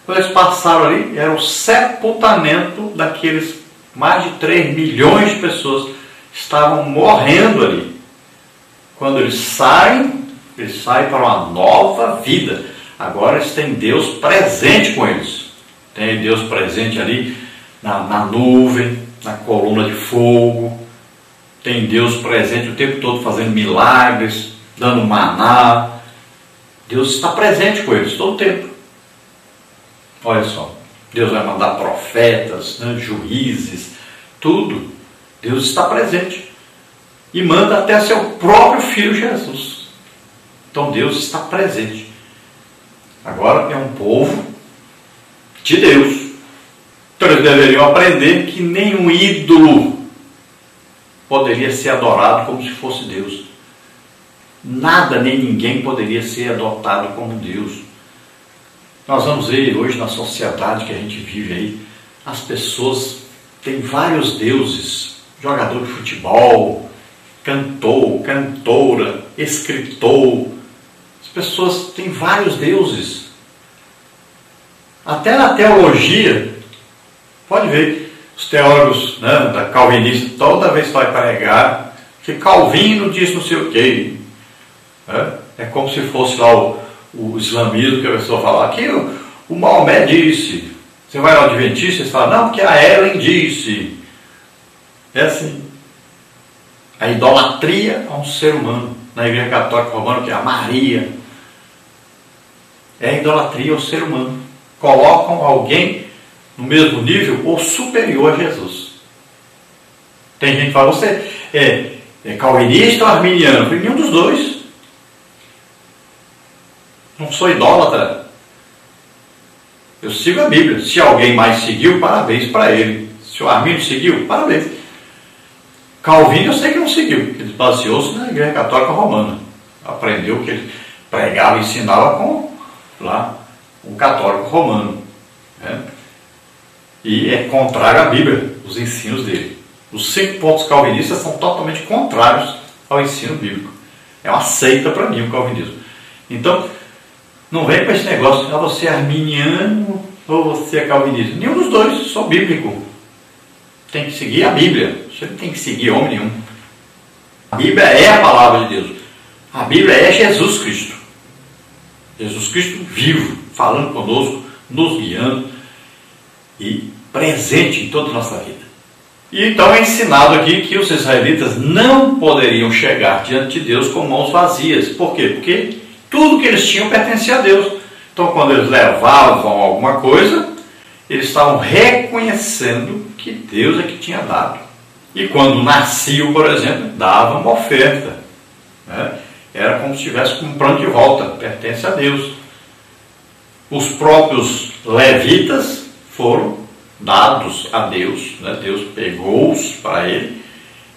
Quando eles passaram ali, era o sepultamento daqueles mais de 3 milhões de pessoas que estavam morrendo ali. Quando eles saem para uma nova vida. Agora eles têm Deus presente com eles. Tem Deus presente ali na nuvem, na coluna de fogo. Tem Deus presente o tempo todo fazendo milagres, dando maná. Deus está presente com eles todo o tempo. Olha só, Deus vai mandar profetas, né, juízes, tudo. Deus está presente. E manda até seu próprio Filho Jesus. Então Deus está presente. Agora é um povo de Deus. Então eles deveriam aprender que nenhum ídolo poderia ser adorado como se fosse Deus. Nada nem ninguém poderia ser adotado como Deus. Nós vamos ver hoje na sociedade que a gente vive aí, as pessoas têm vários deuses. Jogador de futebol, cantor, cantora, escritor. As pessoas têm vários deuses. Até na teologia, pode ver, os teólogos, né, da calvinista, toda vez que vai pregar, que Calvino diz não sei o quê. É como se fosse lá o islamismo, que a pessoa fala, aqui o Maomé disse. Você vai ao Adventista e fala, não, porque a Ellen disse. É assim. A idolatria a um ser humano. Na Igreja Católica Romana, que é a Maria. É a idolatria ao ser humano. Colocam alguém no mesmo nível ou superior a Jesus. Tem gente que fala, você é calvinista ou arminiano? Eu falei, nenhum dos dois. Não sou idólatra. Eu sigo a Bíblia. Se alguém mais seguiu, parabéns para ele. Se o Armínio seguiu, parabéns. Calvino eu sei que não seguiu, porque ele baseou-se na Igreja Católica Romana. Aprendeu o que ele pregava e ensinava com lá o católico romano. Né? E é contrário à Bíblia, os ensinos dele. Os 5 pontos calvinistas são totalmente contrários ao ensino bíblico. É uma seita para mim o calvinismo. Então, não vem com esse negócio de você é arminiano ou você é calvinista. Nenhum dos dois, sou bíblico. Tem que seguir a Bíblia. Você não tem que seguir homem nenhum. A Bíblia é a palavra de Deus. A Bíblia é Jesus Cristo. Jesus Cristo vivo, falando conosco, nos guiando e presente em toda a nossa vida. E então é ensinado aqui que os israelitas não poderiam chegar diante de Deus com mãos vazias. Por quê? Porque tudo que eles tinham pertencia a Deus. Então quando eles levavam alguma coisa, eles estavam reconhecendo que Deus é que tinha dado. E quando nasciam, por exemplo, davam uma oferta, né? Era como se estivesse comprando de volta, pertence a Deus. Os próprios levitas foram dados a Deus, né? Deus pegou-os para ele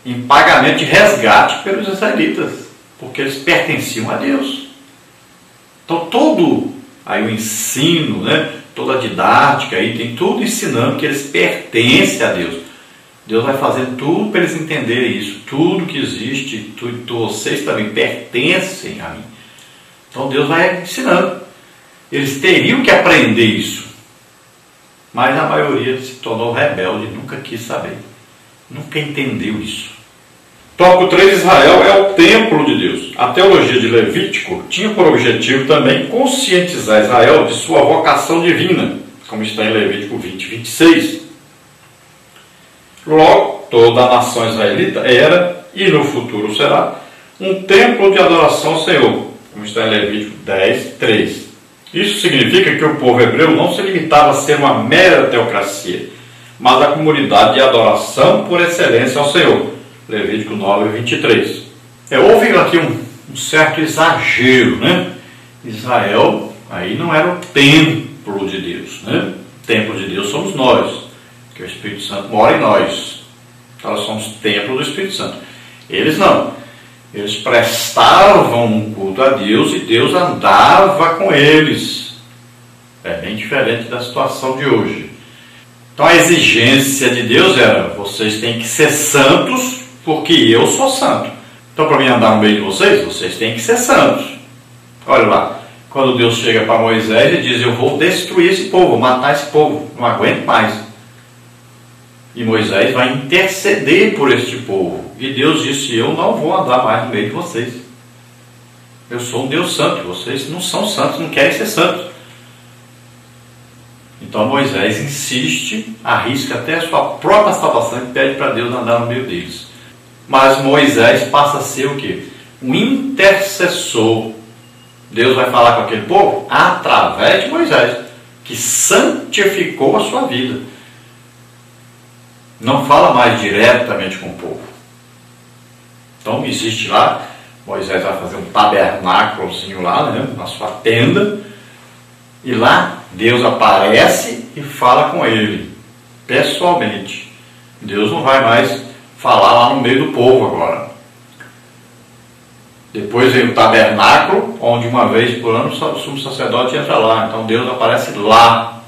em pagamento de resgate pelos israelitas, porque eles pertenciam a Deus. Então todo aí o ensino, né? Toda a didática aí tem tudo ensinando que eles pertencem a Deus. Deus vai fazendo tudo para eles entenderem isso. Tudo que existe, vocês também pertencem a mim. Então Deus vai ensinando. Eles teriam que aprender isso. Mas a maioria se tornou rebelde, nunca quis saber. Nunca entendeu isso. Tópico 3, Israel é o templo de Deus. A teologia de Levítico tinha por objetivo também conscientizar Israel de sua vocação divina, como está em Levítico 20, 26. Logo, toda a nação israelita era, e no futuro será, um templo de adoração ao Senhor, como está em Levítico 10, 3. Isso significa que o povo hebreu não se limitava a ser uma mera teocracia, mas a comunidade de adoração por excelência ao Senhor. Levítico 9, 23. Houve aqui um certo exagero, né? Israel aí não era o templo de Deus, né? O templo de Deus somos nós, que o Espírito Santo mora em nós. Então nós somos templo do Espírito Santo. Eles não. Eles prestavam um culto a Deus e Deus andava com eles. É bem diferente da situação de hoje. Então a exigência de Deus era: vocês têm que ser santos porque eu sou santo. Então para mim andar no meio de vocês têm que ser santos. Olha lá, quando Deus chega para Moisés e diz: eu vou destruir esse povo, vou matar esse povo, não aguento mais. E Moisés vai interceder por este povo. E Deus disse: eu não vou andar mais no meio de vocês. Eu sou um Deus santo, vocês não são santos, não querem ser santos. Então Moisés insiste, arrisca até a sua própria salvação e pede para Deus andar no meio deles. Mas Moisés passa a ser o quê? Um intercessor. Deus vai falar com aquele povo através de Moisés, que santificou a sua vida. Não fala mais diretamente com o povo. Então existe lá, Moisés vai fazer um tabernáculozinho lá, né, na sua tenda, e lá Deus aparece e fala com ele, pessoalmente. Deus não vai mais falar lá no meio do povo agora. Depois vem o tabernáculo, onde uma vez por ano o sumo sacerdote entra lá. Então Deus aparece lá.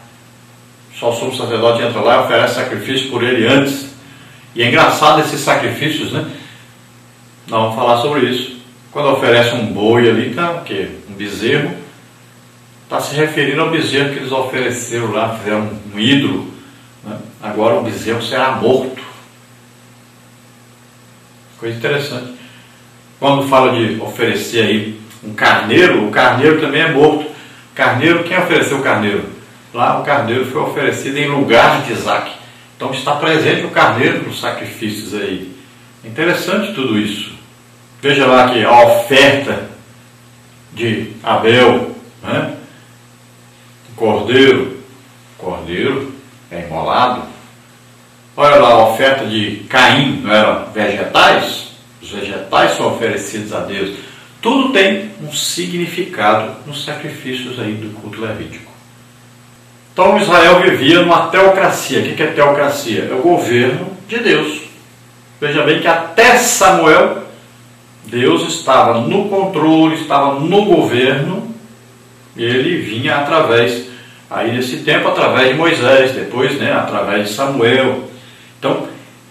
Só o sumo sacerdote entra lá e oferece sacrifício por ele antes. E é engraçado esses sacrifícios, né? Nós vamos falar sobre isso. Quando oferece um boi ali, tá, o quê? Um bezerro, está se referindo ao bezerro que eles ofereceram lá, fizeram um ídolo, né? Agora o bezerro será morto. Coisa interessante. Quando fala de oferecer aí um carneiro, o carneiro também é morto. Carneiro, quem ofereceu o carneiro? Lá o carneiro foi oferecido em lugar de Isaac. Então está presente o carneiro nos sacrifícios aí. É interessante tudo isso. Veja lá que a oferta de Abel, né? Cordeiro é imolado. Olha lá a oferta de Caim, não eram vegetais? Os vegetais são oferecidos a Deus. Tudo tem um significado nos sacrifícios aí do culto levítico. Então Israel vivia numa teocracia. O que é teocracia? É o governo de Deus. Veja bem que até Samuel, Deus estava no controle, estava no governo. Ele vinha através, aí nesse tempo, através de Moisés, depois, né, através de Samuel. Então,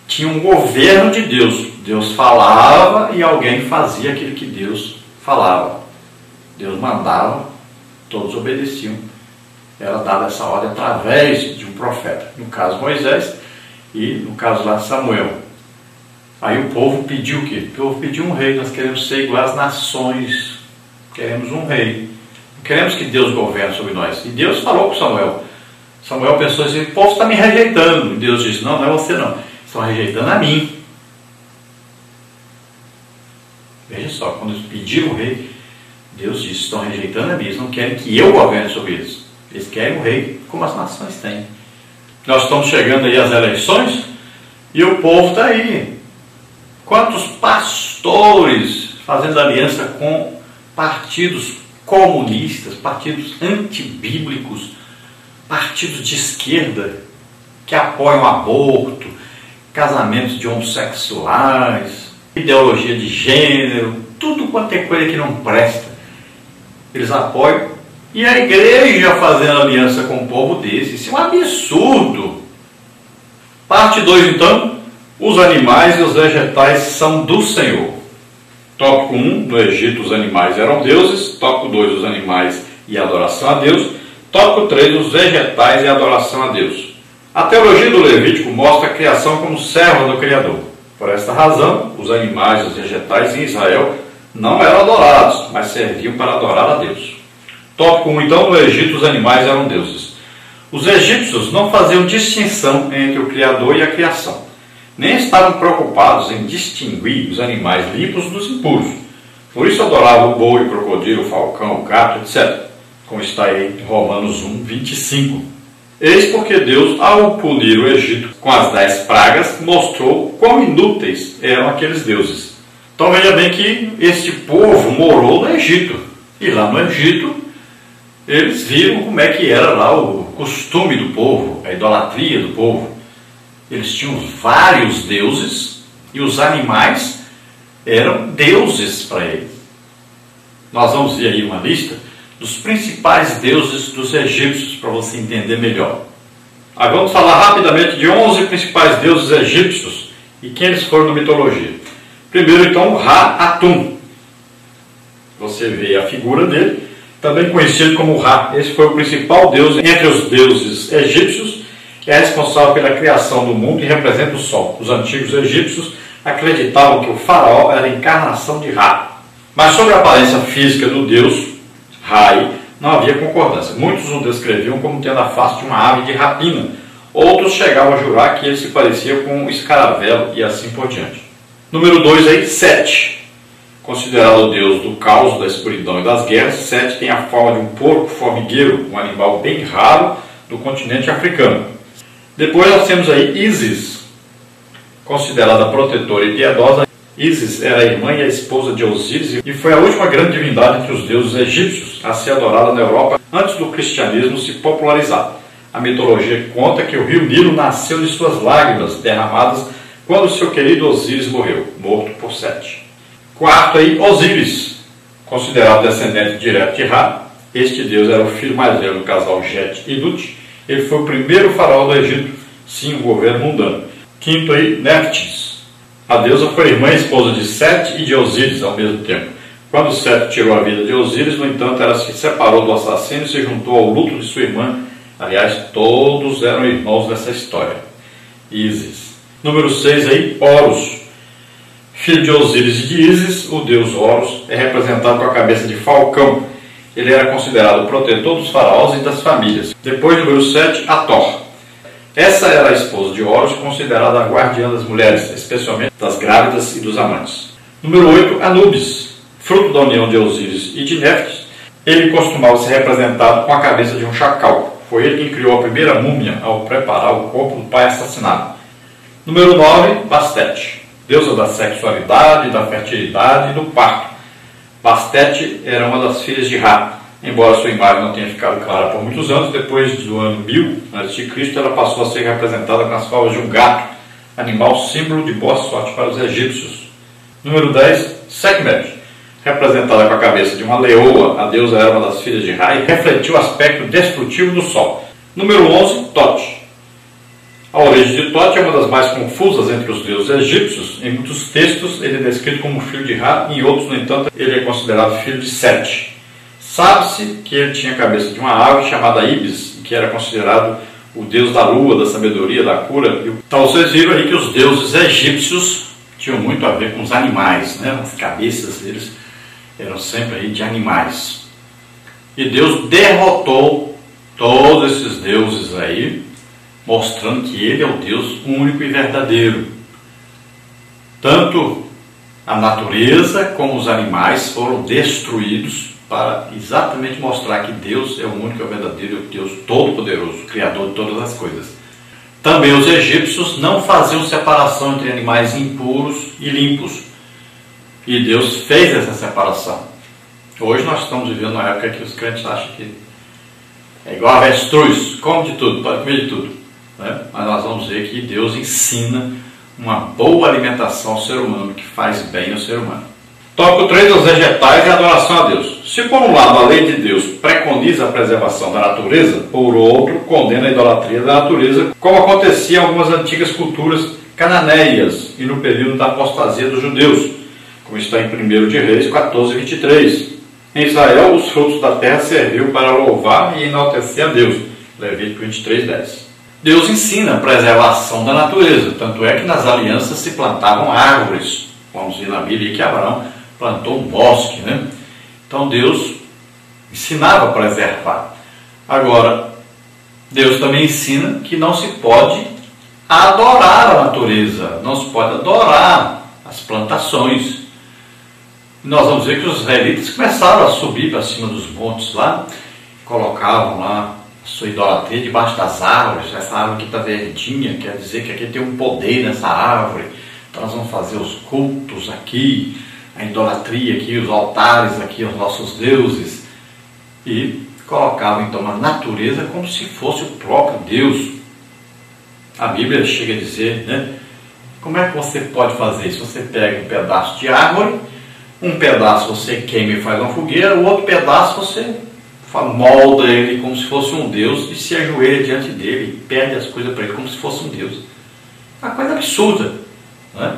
tinha um governo de Deus. Deus falava e alguém fazia aquilo que Deus falava. Deus mandava, todos obedeciam. Era dada essa ordem através de um profeta. No caso Moisés e no caso lá Samuel. Aí o povo pediu o quê? O povo pediu um rei. Nós queremos ser igual às nações. Queremos um rei. Não queremos que Deus governe sobre nós. E Deus falou com Samuel. Samuel pensou assim: o povo está me rejeitando. E Deus disse: não, não é você não. Estão rejeitando a mim. Veja só, quando eles pediram o rei, Deus disse: estão rejeitando a mim. Eles não querem que eu governe sobre eles. Eles querem um rei como as nações têm. Nós estamos chegando aí às eleições e o povo está aí. Quantos pastores fazendo aliança com partidos comunistas, partidos antibíblicos, partidos de esquerda que apoiam aborto, casamentos de homossexuais, ideologia de gênero, tudo quanto é coisa que não presta, eles apoiam. E a igreja fazendo aliança com um povo desse, isso é um absurdo. Parte 2 então, os animais e os vegetais são do Senhor. Tópico 1, no Egito os animais eram deuses. Tópico 2, os animais e a adoração a Deus. Tópico 3, os vegetais e a adoração a Deus. A teologia do Levítico mostra a criação como serva do Criador. Por esta razão, os animais e os vegetais em Israel não eram adorados, mas serviam para adorar a Deus. Tópico 1, então, no Egito os animais eram deuses. Os egípcios não faziam distinção entre o Criador e a criação, nem estavam preocupados em distinguir os animais limpos dos impuros. Por isso adoravam o boi, o crocodilo, o falcão, o gato, etc. Como está aí em Romanos 1, 25. Eis porque Deus, ao punir o Egito com as 10 pragas, mostrou quão inúteis eram aqueles deuses. Então veja bem que este povo morou no Egito. E lá no Egito, eles viram como é que era lá o costume do povo, a idolatria do povo. Eles tinham vários deuses e os animais eram deuses para eles. Nós vamos ver aí uma lista dos principais deuses dos egípcios para você entender melhor. Agora vamos falar rapidamente de 11 principais deuses egípcios e quem eles foram na mitologia. Primeiro então, Ra-Atum. Você vê a figura dele, também conhecido como Ra. Esse foi o principal deus entre os deuses egípcios, que é responsável pela criação do mundo e representa o sol. Os antigos egípcios acreditavam que o faraó era a encarnação de Ra. Mas sobre a aparência física do deus Ra não havia concordância. Muitos o descreviam como tendo a face de uma ave de rapina. Outros chegavam a jurar que ele se parecia com um escaravelo e assim por diante. Número 2 aí, Sete. Considerado o deus do caos, da escuridão e das guerras, Sete tem a forma de um porco formigueiro, um animal bem raro do continente africano. Depois nós temos aí Ísis, considerada protetora e piedosa. Ísis era a irmã e a esposa de Osíris e foi a última grande divindade entre os deuses egípcios a ser adorada na Europa antes do cristianismo se popularizar. A mitologia conta que o rio Nilo nasceu de suas lágrimas derramadas quando seu querido Osíris morreu, morto por Sete. Quarto aí, Osíris, considerado descendente direto de Ra. Este deus era o filho mais velho do casal Jet e Nut. Ele foi o primeiro faraó do Egito, sim, um governo mundano. Quinto aí, Néftis. A deusa foi irmã e esposa de Sete e de Osíris ao mesmo tempo. Quando Sete tirou a vida de Osíris, no entanto, ela se separou do assassino e se juntou ao luto de sua irmã. Aliás, todos eram irmãos nessa história. Ísis. Número 6 aí, Horus. Filho de Osíris e de Ísis, o deus Horus é representado com a cabeça de falcão. Ele era considerado o protetor dos faraós e das famílias. Depois, número 7, Hathor. Essa era a esposa de Horus, considerada a guardiã das mulheres, especialmente das grávidas e dos amantes. Número 8, Anubis. Fruto da união de Osíris e de Néftis, ele costumava ser representado com a cabeça de um chacal. Foi ele quem criou a primeira múmia ao preparar o corpo do pai assassinado. Número 9, Bastet. Deusa da sexualidade, da fertilidade e do parto. Bastet era uma das filhas de Ra. Embora sua imagem não tenha ficado clara por muitos anos, depois do ano 1000 a.C., ela passou a ser representada com as favas de um gato, animal símbolo de boa sorte para os egípcios. Número 10, Sekhmet. Representada com a cabeça de uma leoa, a deusa era uma das filhas de Ra e refletiu o aspecto destrutivo do sol. Número 11, Tote. A origem de Tote é uma das mais confusas entre os deuses egípcios. Em muitos textos ele é descrito como filho de Ra, em outros, no entanto, ele é considerado filho de Sete. Sabe-se que ele tinha a cabeça de uma ave chamada Ibis, que era considerado o deus da lua, da sabedoria, da cura. Então vocês viram aí que os deuses egípcios tinham muito a ver com os animais, né? As cabeças deles eram sempre aí de animais. E Deus derrotou todos esses deuses aí, mostrando que ele é o Deus único e verdadeiro. Tanto a natureza como os animais foram destruídos para exatamente mostrar que Deus é o único e verdadeiro Deus Todo-Poderoso, Criador de todas as coisas. Também os egípcios não faziam separação entre animais impuros e limpos. E Deus fez essa separação. Hoje nós estamos vivendo uma época que os crentes acham que é igual a avestruz, come de tudo, pode comer de tudo, né? Mas nós vamos ver que Deus ensina uma boa alimentação ao ser humano, que faz bem ao ser humano. Tópico 3, os vegetais e a adoração a Deus. Se por um lado a lei de Deus preconiza a preservação da natureza, por outro condena a idolatria da natureza, como acontecia em algumas antigas culturas cananeias e no período da apostasia dos judeus, como está em 1 de Reis 14, 23. Em Israel, os frutos da terra serviu para louvar e enaltecer a Deus. Levítico 23, 10. Deus ensina a preservação da natureza, tanto é que nas alianças se plantavam árvores. Vamos ver na Bíblia que Abraão plantou um bosque, né? Então Deus ensinava a preservar. Agora, Deus também ensina que não se pode adorar a natureza, não se pode adorar as plantações. Nós vamos ver que os israelitas começaram a subir para cima dos montes lá, colocavam lá a sua idolatria debaixo das árvores. Essa árvore aqui está verdinha, quer dizer que aqui tem um poder nessa árvore. Então nós vamos fazer os cultos aqui, a idolatria aqui, os altares aqui aos nossos deuses. E colocavam então a natureza como se fosse o próprio Deus. A Bíblia chega a dizer, né? Como é que você pode fazer isso? Você pega um pedaço de árvore, um pedaço você queima e faz uma fogueira, o outro pedaço você molda ele como se fosse um Deus e se ajoelha diante dele e pede as coisas para ele como se fosse um Deus. É uma coisa absurda, né?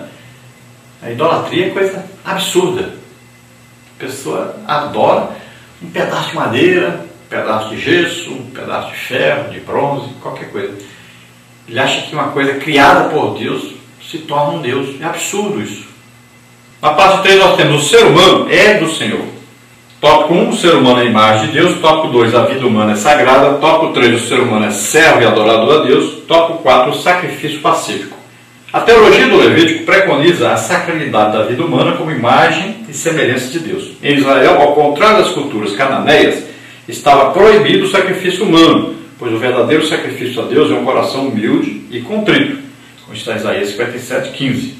A idolatria é coisa absurda. A pessoa adora um pedaço de madeira, um pedaço de gesso, um pedaço de ferro, de bronze, qualquer coisa. Ele acha que uma coisa criada por Deus se torna um Deus. É absurdo isso. Na parte 3 nós temos o ser humano é do Senhor. Tópico 1, o ser humano é a imagem de Deus. Tópico 2, a vida humana é sagrada. Tópico 3, o ser humano é servo e adorador a Deus. Tópico 4, o sacrifício pacífico. A teologia do Levítico preconiza a sacralidade da vida humana como imagem e semelhança de Deus. Em Israel, ao contrário das culturas cananeias, estava proibido o sacrifício humano, pois o verdadeiro sacrifício a Deus é um coração humilde e contrito, como está em Isaías 57, 15.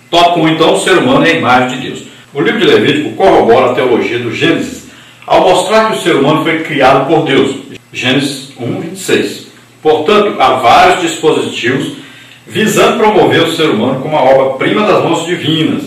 Tópico 1, então, o ser humano é a imagem de Deus. O livro de Levítico corrobora a teologia do Gênesis, ao mostrar que o ser humano foi criado por Deus. Gênesis 1, 26. Portanto, há vários dispositivos visando promover o ser humano como a obra-prima das mãos divinas.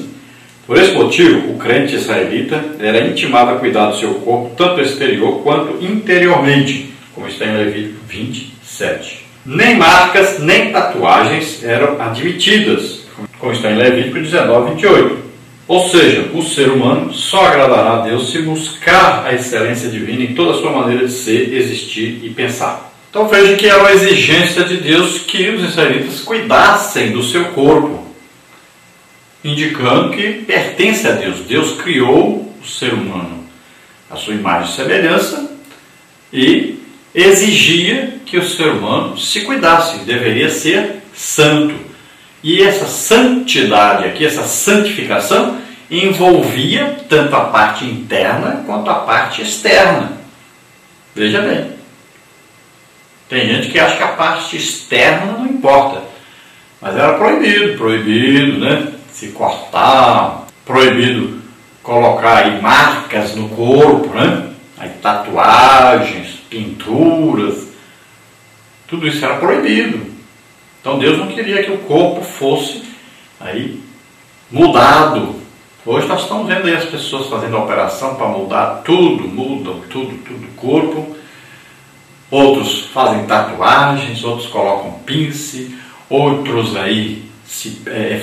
Por esse motivo, o crente israelita era intimado a cuidar do seu corpo, tanto exterior quanto interiormente, como está em Levítico 27. Nem marcas, nem tatuagens eram admitidas, como está em Levítico 19, 28. Ou seja, o ser humano só agradará a Deus se buscar a excelência divina em toda a sua maneira de ser, existir e pensar. Então veja que era uma exigência de Deus que os israelitas cuidassem do seu corpo, indicando que pertence a Deus. Deus criou o ser humano à sua imagem e semelhança e exigia que o ser humano se cuidasse, deveria ser santo. E essa santidade aqui, essa santificação, envolvia tanto a parte interna quanto a parte externa. Veja bem. Tem gente que acha que a parte externa não importa. Mas era proibido, né? Se cortar, proibido colocar aí marcas no corpo, né? Aí tatuagens, pinturas, tudo isso era proibido. Então Deus não queria que o corpo fosse aí mudado. Hoje nós estamos vendo aí as pessoas fazendo a operação para mudar tudo, mudam tudo o corpo. Outros fazem tatuagens, outros colocam pince, outros aí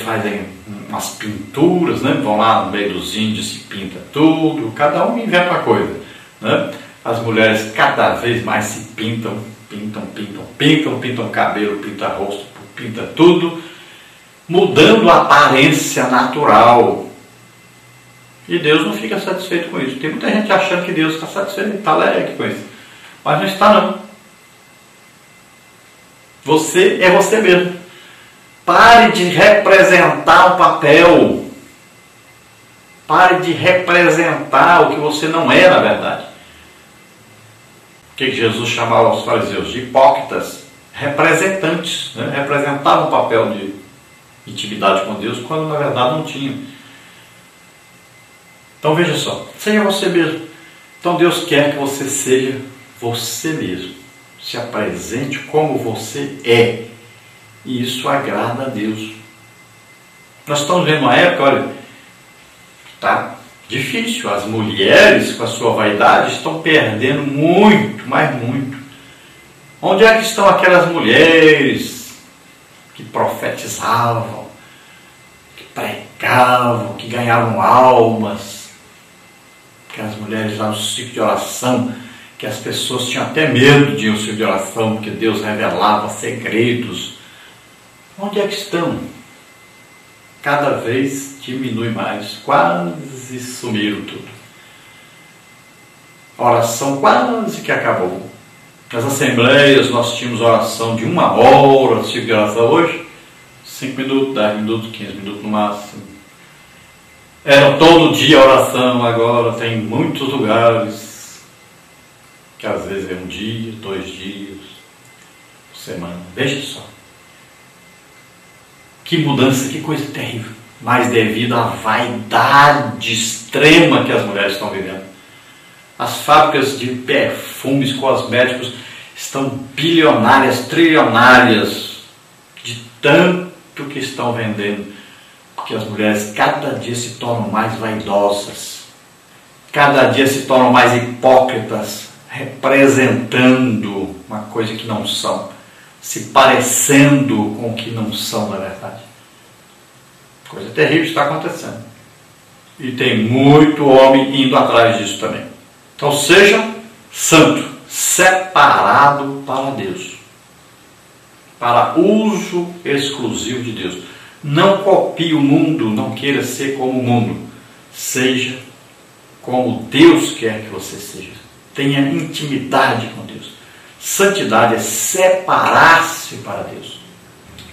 fazem umas pinturas, né? Vão lá no meio dos índios, se pinta tudo, cada um inventa uma coisa, né? As mulheres cada vez mais se pintam cabelo, pintam rosto, pinta tudo, mudando a aparência natural. E Deus não fica satisfeito com isso. Tem muita gente achando que Deus está satisfeito, está alegre com isso. Mas não está não. Você é você mesmo. Pare de representar o papel. Pare de representar o que você não é na verdade. O que Jesus chamava os fariseus? De hipócritas. representantes, né? Representavam um papel de intimidade com Deus, quando na verdade não tinham. Então veja só, seja você mesmo. Então Deus quer que você seja você mesmo. Se apresente como você é. E isso agrada a Deus. Nós estamos vendo uma época, olha, tá difícil. As mulheres com a sua vaidade estão perdendo muito, mas muito. Onde é que estão aquelas mulheres que profetizavam, que pregavam, que ganhavam almas? Aquelas mulheres lá no ciclo de oração, que as pessoas tinham até medo de ir ao ciclo de oração, porque Deus revelava segredos. Onde é que estão? Cada vez diminui mais, quase sumiram tudo. A oração quase que acabou. Nas assembleias nós tínhamos oração de 1 hora, ciclo de oração. Hoje, 5 minutos, 10 minutos, 15 minutos no máximo. Era todo dia oração, agora tem muitos lugares que às vezes é 1 dia, 2 dias, por semana. Veja só. Que mudança, que coisa terrível. Mas devido à vaidade extrema que as mulheres estão vivendo. As fábricas de perfumes cosméticos estão bilionárias, trilionárias, de tanto que estão vendendo. Porque as mulheres cada dia se tornam mais vaidosas. Cada dia se tornam mais hipócritas, representando uma coisa que não são. Se parecendo com o que não são na verdade. Coisa terrível está acontecendo. E tem muito homem indo atrás disso também. Então seja santo, separado para Deus. Para uso exclusivo de Deus. Não copie o mundo, não queira ser como o mundo. Seja como Deus quer que você seja. Tenha intimidade com Deus. Santidade é separar-se para Deus.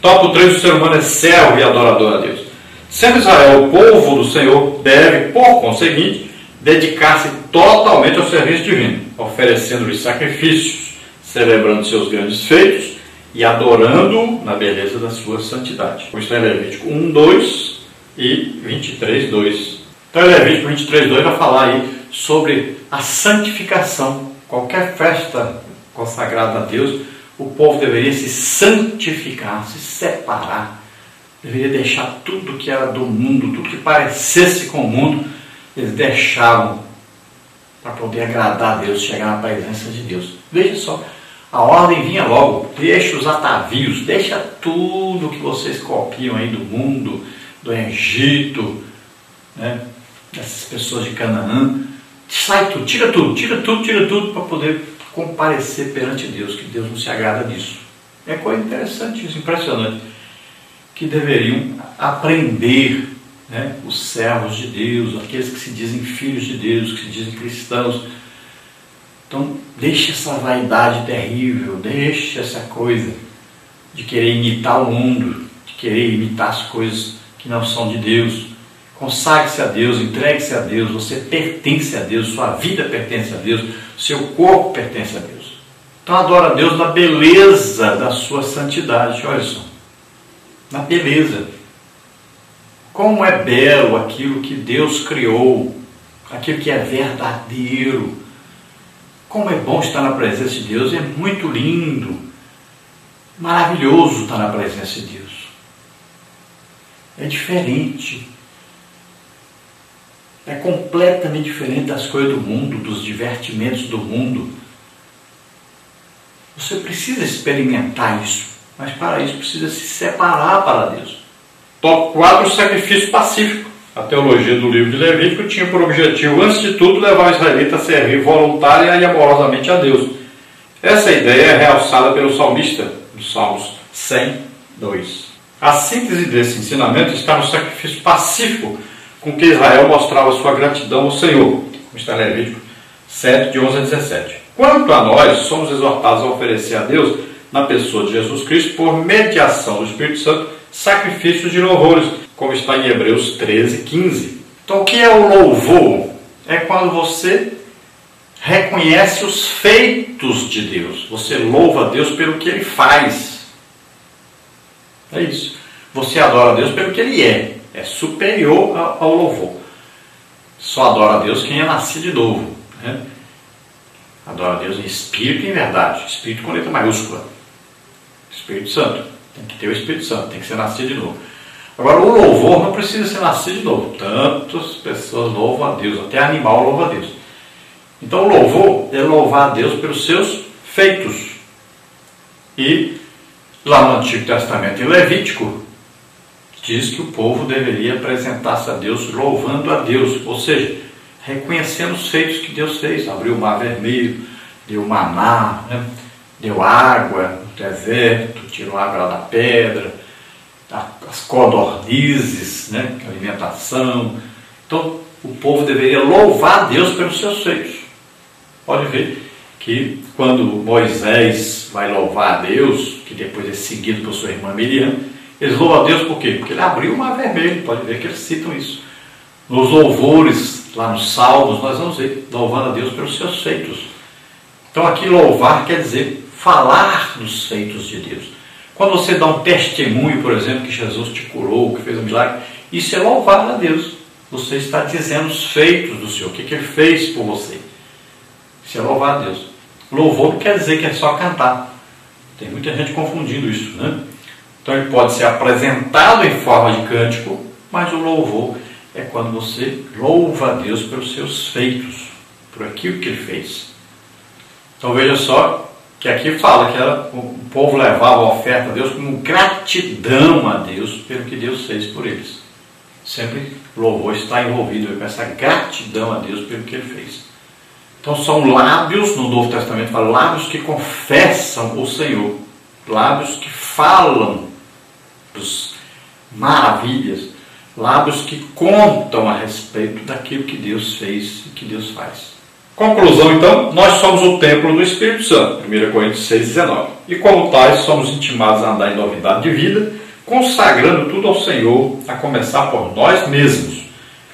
Tópico 3, o ser humano é servo e adorador a Deus. Sendo Israel o povo do Senhor, deve, por conseguinte, dedicar-se totalmente ao serviço divino, oferecendo-lhe sacrifícios, celebrando seus grandes feitos e adorando-o na beleza da sua santidade. Como está em Levítico 1, 2 e 23, 2. Então Levítico 23, 2 vai falar aí sobre a santificação. Qualquer festa consagrado a Deus, o povo deveria se santificar, se separar, deveria deixar tudo que era do mundo, tudo que parecesse com o mundo, eles deixavam para poder agradar a Deus, chegar na presença de Deus. Veja só, a ordem vinha logo, deixa os atavios, deixa tudo que vocês copiam aí do mundo, do Egito, né, dessas pessoas de Canaã, sai tudo, tira tudo para poder comparecer perante Deus, que Deus não se agrada disso. É coisa interessante isso, impressionante, que deveriam aprender, né, os servos de Deus, aqueles que se dizem filhos de Deus, que se dizem cristãos. Então, deixe essa vaidade terrível, deixe essa coisa de querer imitar o mundo, de querer imitar as coisas que não são de Deus. Consagre-se a Deus, entregue-se a Deus, você pertence a Deus, sua vida pertence a Deus, seu corpo pertence a Deus. Então adora a Deus na beleza da sua santidade, olha só, na beleza. Como é belo aquilo que Deus criou, aquilo que é verdadeiro. Como é bom estar na presença de Deus, é muito lindo, maravilhoso estar na presença de Deus. É diferente. É completamente diferente das coisas do mundo, dos divertimentos do mundo. Você precisa experimentar isso, mas para isso precisa se separar para Deus. Tópico 4, o sacrifício pacífico. A teologia do livro de Levítico tinha por objetivo, antes de tudo, levar o israelita a servir voluntária e amorosamente a Deus. Essa ideia é realçada pelo salmista, dos Salmos 100, 2. A síntese desse ensinamento está no sacrifício pacífico com que Israel mostrava sua gratidão ao Senhor, como está em Levítico 7, de 11 a 17. Quanto a nós, somos exortados a oferecer a Deus, na pessoa de Jesus Cristo, por mediação do Espírito Santo, sacrifícios de louvores, como está em Hebreus 13, 15. Então, o que é o louvor? É quando você reconhece os feitos de Deus. Você louva a Deus pelo que Ele faz. É isso. Você adora a Deus pelo que Ele é. É superior ao louvor. Só adora a Deus quem é nascido de novo, né? Adora a Deus em espírito e em verdade. Espírito com letra maiúscula. Espírito Santo. Tem que ter o Espírito Santo. Tem que ser nascido de novo. Agora, o louvor não precisa ser nascido de novo. Tantas pessoas louvam a Deus. Até animal louva a Deus. Então, o louvor é louvar a Deus pelos seus feitos. E lá no Antigo Testamento, em Levítico, diz que o povo deveria apresentar-se a Deus louvando a Deus, ou seja, reconhecendo os feitos que Deus fez. Abriu o mar vermelho, deu maná, né? Deu água no deserto, tirou água lá da pedra, as codornizes, né? Alimentação. Então, o povo deveria louvar a Deus pelos seus feitos. Pode ver que quando Moisés vai louvar a Deus, que depois é seguido por sua irmã Miriam, eles louvam a Deus por quê? Porque ele abriu o mar vermelho. Pode ver que eles citam isso. Nos louvores, lá nos Salmos, nós vamos ver, louvando a Deus pelos seus feitos. Então aqui louvar quer dizer falar dos feitos de Deus. Quando você dá um testemunho, por exemplo, que Jesus te curou, que fez um milagre, isso é louvar a Deus. Você está dizendo os feitos do Senhor, o que Ele fez por você. Isso é louvar a Deus. Louvor não quer dizer que é só cantar. Tem muita gente confundindo isso, né? Então ele pode ser apresentado em forma de cântico, mas o louvor é quando você louva a Deus pelos seus feitos, por aquilo que Ele fez. Então veja só que aqui fala que o povo levava a oferta a Deus como gratidão a Deus pelo que Deus fez por eles. Sempre louvor está envolvido com essa gratidão a Deus pelo que Ele fez. Então são lábios, no Novo Testamento fala, lábios que confessam o Senhor, lábios que falam das maravilhas, lábios que contam a respeito daquilo que Deus fez e que Deus faz. Conclusão então, nós somos o templo do Espírito Santo, 1 Coríntios 6,19. E como tais, somos intimados a andar em novidade de vida, consagrando tudo ao Senhor, a começar por nós mesmos,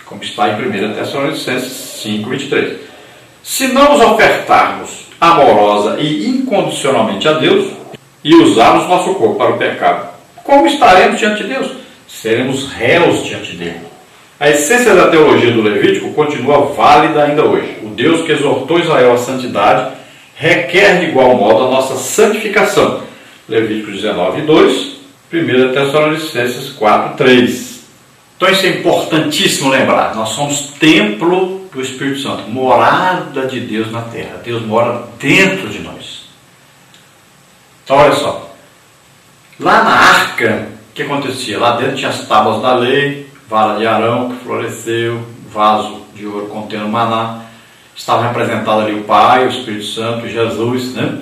como está em 1 Tessalonicenses 5,23. Se não nos ofertarmos amorosa e incondicionalmente a Deus e usarmos nosso corpo para o pecado, como estaremos diante de Deus? Seremos réus diante dele. A essência da teologia do Levítico continua válida ainda hoje. O Deus que exortou Israel à santidade requer de igual modo a nossa santificação. Levítico 19:2, 1 Tessalonicenses 4:3. Então isso é importantíssimo lembrar. Nós somos templo do Espírito Santo, morada de Deus na terra. Deus mora dentro de nós. Então olha só, lá na arca, o que acontecia? Lá dentro tinha as tábuas da lei, vara de Arão que floresceu, vaso de ouro contendo maná. Estava representado ali o Pai, o Espírito Santo e Jesus, né?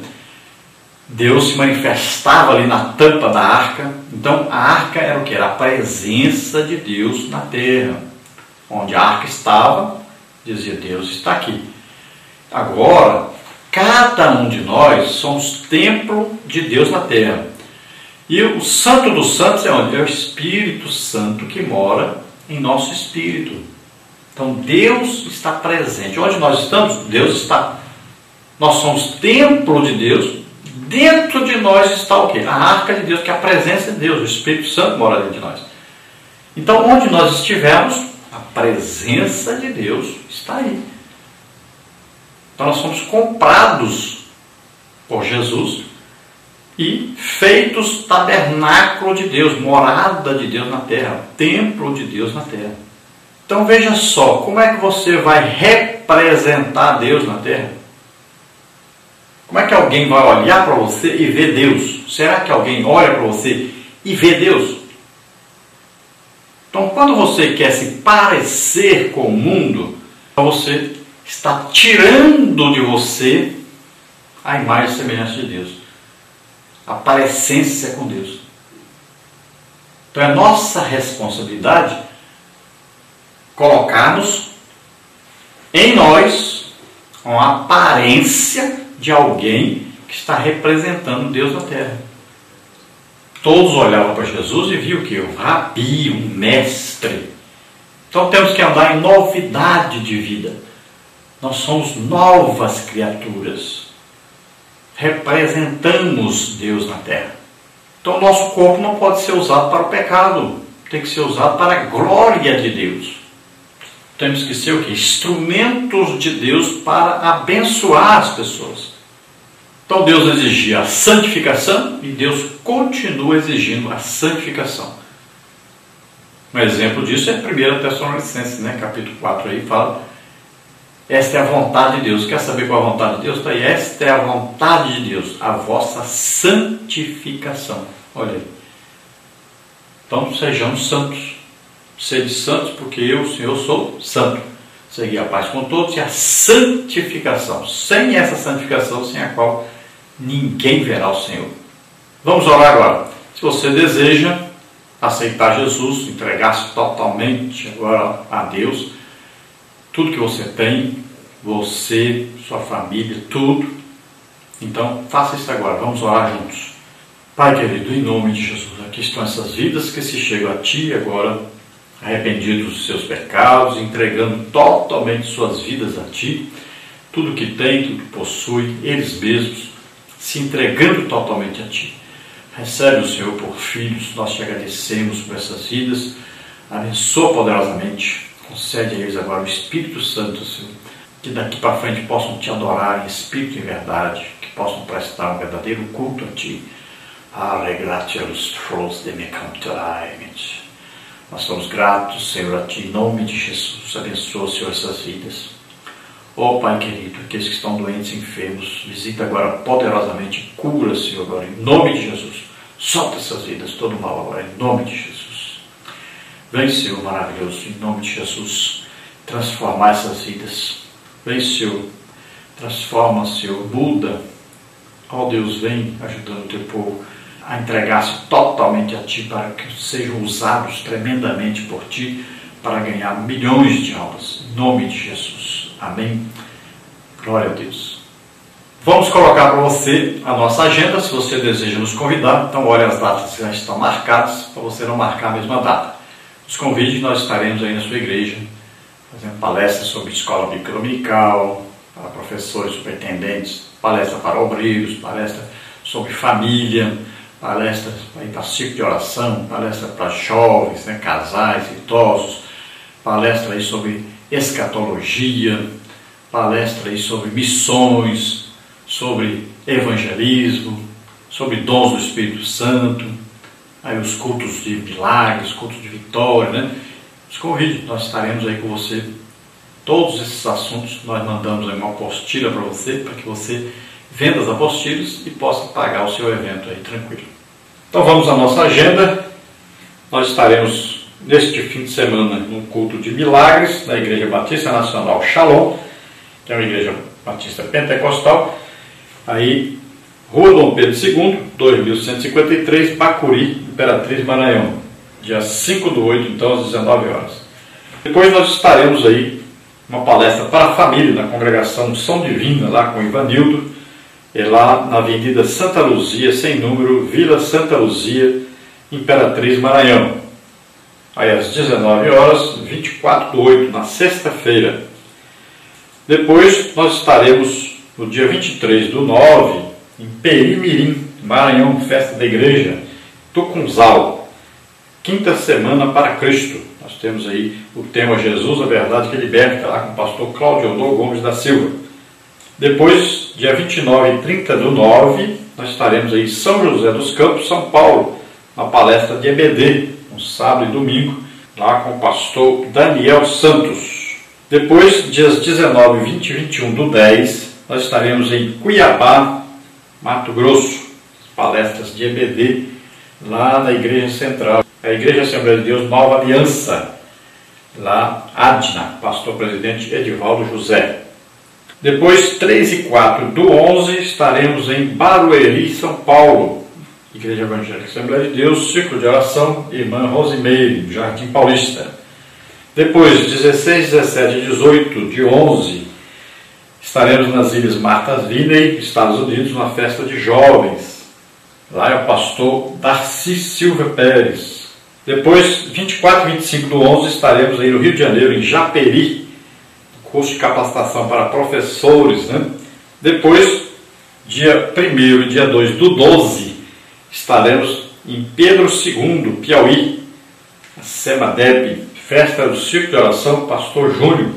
Deus se manifestava ali na tampa da arca. Então a arca era o que? Era a presença de Deus na terra. Onde a arca estava, dizia Deus está aqui. Agora, cada um de nós somos templo de Deus na terra. E o Santo dos Santos é onde? É o Espírito Santo que mora em nosso espírito. Então Deus está presente. Onde nós estamos? Deus está. Nós somos templo de Deus. Dentro de nós está o quê? A arca de Deus, que é a presença de Deus. O Espírito Santo mora dentro de nós. Então onde nós estivermos, a presença de Deus está aí. Então nós somos comprados por Jesus e feitos tabernáculo de Deus, morada de Deus na terra, templo de Deus na terra. Então veja só, como é que você vai representar Deus na terra? Como é que alguém vai olhar para você e ver Deus? Será que alguém olha para você e vê Deus? Então quando você quer se parecer com o mundo, você está tirando de você a imagem e semelhança de Deus, a parecência com Deus. Então é nossa responsabilidade colocarmos em nós uma aparência de alguém que está representando Deus na terra. Todos olhavam para Jesus e viam o que? Um rabi, um mestre. Então temos que andar em novidade de vida. Nós somos novas criaturas. Representamos Deus na terra. Então, o nosso corpo não pode ser usado para o pecado. Tem que ser usado para a glória de Deus. Temos que ser o quê? Instrumentos de Deus para abençoar as pessoas. Então Deus exigia a santificação e Deus continua exigindo a santificação. Um exemplo disso é 1 Tessalonicenses, capítulo 4, aí fala: esta é a vontade de Deus. Quer saber qual é a vontade de Deus? Está aí. Esta é a vontade de Deus, a vossa santificação. Olha aí. Então sejamos santos. Sede santos, porque eu, o Senhor, sou santo. Segui a paz com todos e a santificação. Sem essa santificação, sem a qual ninguém verá o Senhor. Vamos orar agora. Se você deseja aceitar Jesus, entregar-se totalmente agora a Deus, tudo que você tem, você, sua família, tudo, então faça isso agora. Vamos orar juntos. Pai querido, em nome de Jesus, aqui estão essas vidas que se chegam a Ti agora, arrependidos dos seus pecados, entregando totalmente suas vidas a Ti, tudo que tem, tudo que possui, eles mesmos, se entregando totalmente a Ti. Recebe o Senhor por filhos, nós Te agradecemos por essas vidas, abençoa poderosamente, concede a eles agora o Espírito Santo, Senhor, que daqui para frente possam Te adorar em espírito e verdade, que possam prestar um verdadeiro culto a Ti. Nós somos gratos, Senhor, a Ti, em nome de Jesus. Abençoa, Senhor, essas vidas. Ó Pai querido, aqueles que estão doentes e enfermos, visita agora poderosamente, cura, Senhor, agora, em nome de Jesus. Solta essas vidas, todo mal agora, em nome de Jesus. Vem, Senhor, maravilhoso, em nome de Jesus, transformar essas vidas. Vem, Senhor, transforma, Senhor, muda. Ó Deus, vem ajudando o Teu povo a entregar-se totalmente a Ti, para que sejam usados tremendamente por Ti, para ganhar milhões de almas, em nome de Jesus. Amém. Glória a Deus. Vamos colocar para você a nossa agenda, se você deseja nos convidar. Então olhe as datas que já estão marcadas, para você não marcar a mesma data. Nos convide, nós estaremos aí na sua igreja, fazendo palestras sobre escola bíblica dominical, para professores, superintendentes, palestra para obreiros, palestra sobre família, palestras para ciclo de oração, palestra para jovens, casais, idosos, palestra aí sobre escatologia, palestra aí sobre missões, sobre evangelismo, sobre dons do Espírito Santo, aí os cultos de milagres, cultos de vitória, Os convide, nós estaremos aí com você. Todos esses assuntos nós mandamos aí uma apostila para você, para que você venda as apostilhas e possa pagar o seu evento aí tranquilo. Então vamos à nossa agenda. Nós estaremos neste fim de semana no culto de milagres da Igreja Batista Nacional Shalom, que é uma igreja batista pentecostal, aí Rua Dom Pedro II, 2153, Bacuri, Imperatriz, Maranhão, dia 5/8, então às 19 horas. Depois nós estaremos aí uma palestra para a família na congregação São Divina, lá com o Ivanildo, lá na Avenida Santa Luzia, sem número, Vila Santa Luzia, Imperatriz, Maranhão. Aí às 19 horas, 24/8, na sexta-feira. Depois nós estaremos no dia 23/9, em Perimirim, Maranhão, festa da igreja, Tucunzal, quinta semana para Cristo. Nós temos aí o tema Jesus, a verdade que liberta, lá com o pastor Cláudio Odô Gomes da Silva. Depois, dia 29 e 30/9, nós estaremos aí em São José dos Campos, São Paulo, uma palestra de EBD, no sábado e domingo, lá com o pastor Daniel Santos. Depois, dias 19, 20 e 21/10, nós estaremos em Cuiabá, Mato Grosso, palestras de EBD, lá na Igreja Central, a Igreja Assembleia de Deus Nova Aliança, lá, Adna, pastor-presidente Edivaldo José. Depois, 3 e 4/11, estaremos em Barueri, São Paulo, Igreja Evangélica Assembleia de Deus, Círculo de Oração, Irmã Rosimeire, Jardim Paulista. Depois, 16, 17 e 18/11, estaremos nas Ilhas Martha's Vineyard, Estados Unidos, numa festa de jovens. Lá é o pastor Darcy Silva Pérez. Depois, 24 e 25/11, estaremos aí no Rio de Janeiro, em Japeri, curso de capacitação para professores, né? Depois, dia 1º e dia 2 do 12, estaremos em Pedro II, Piauí, a SEMADEB, Festa do Círculo de Oração, Pastor Júnior,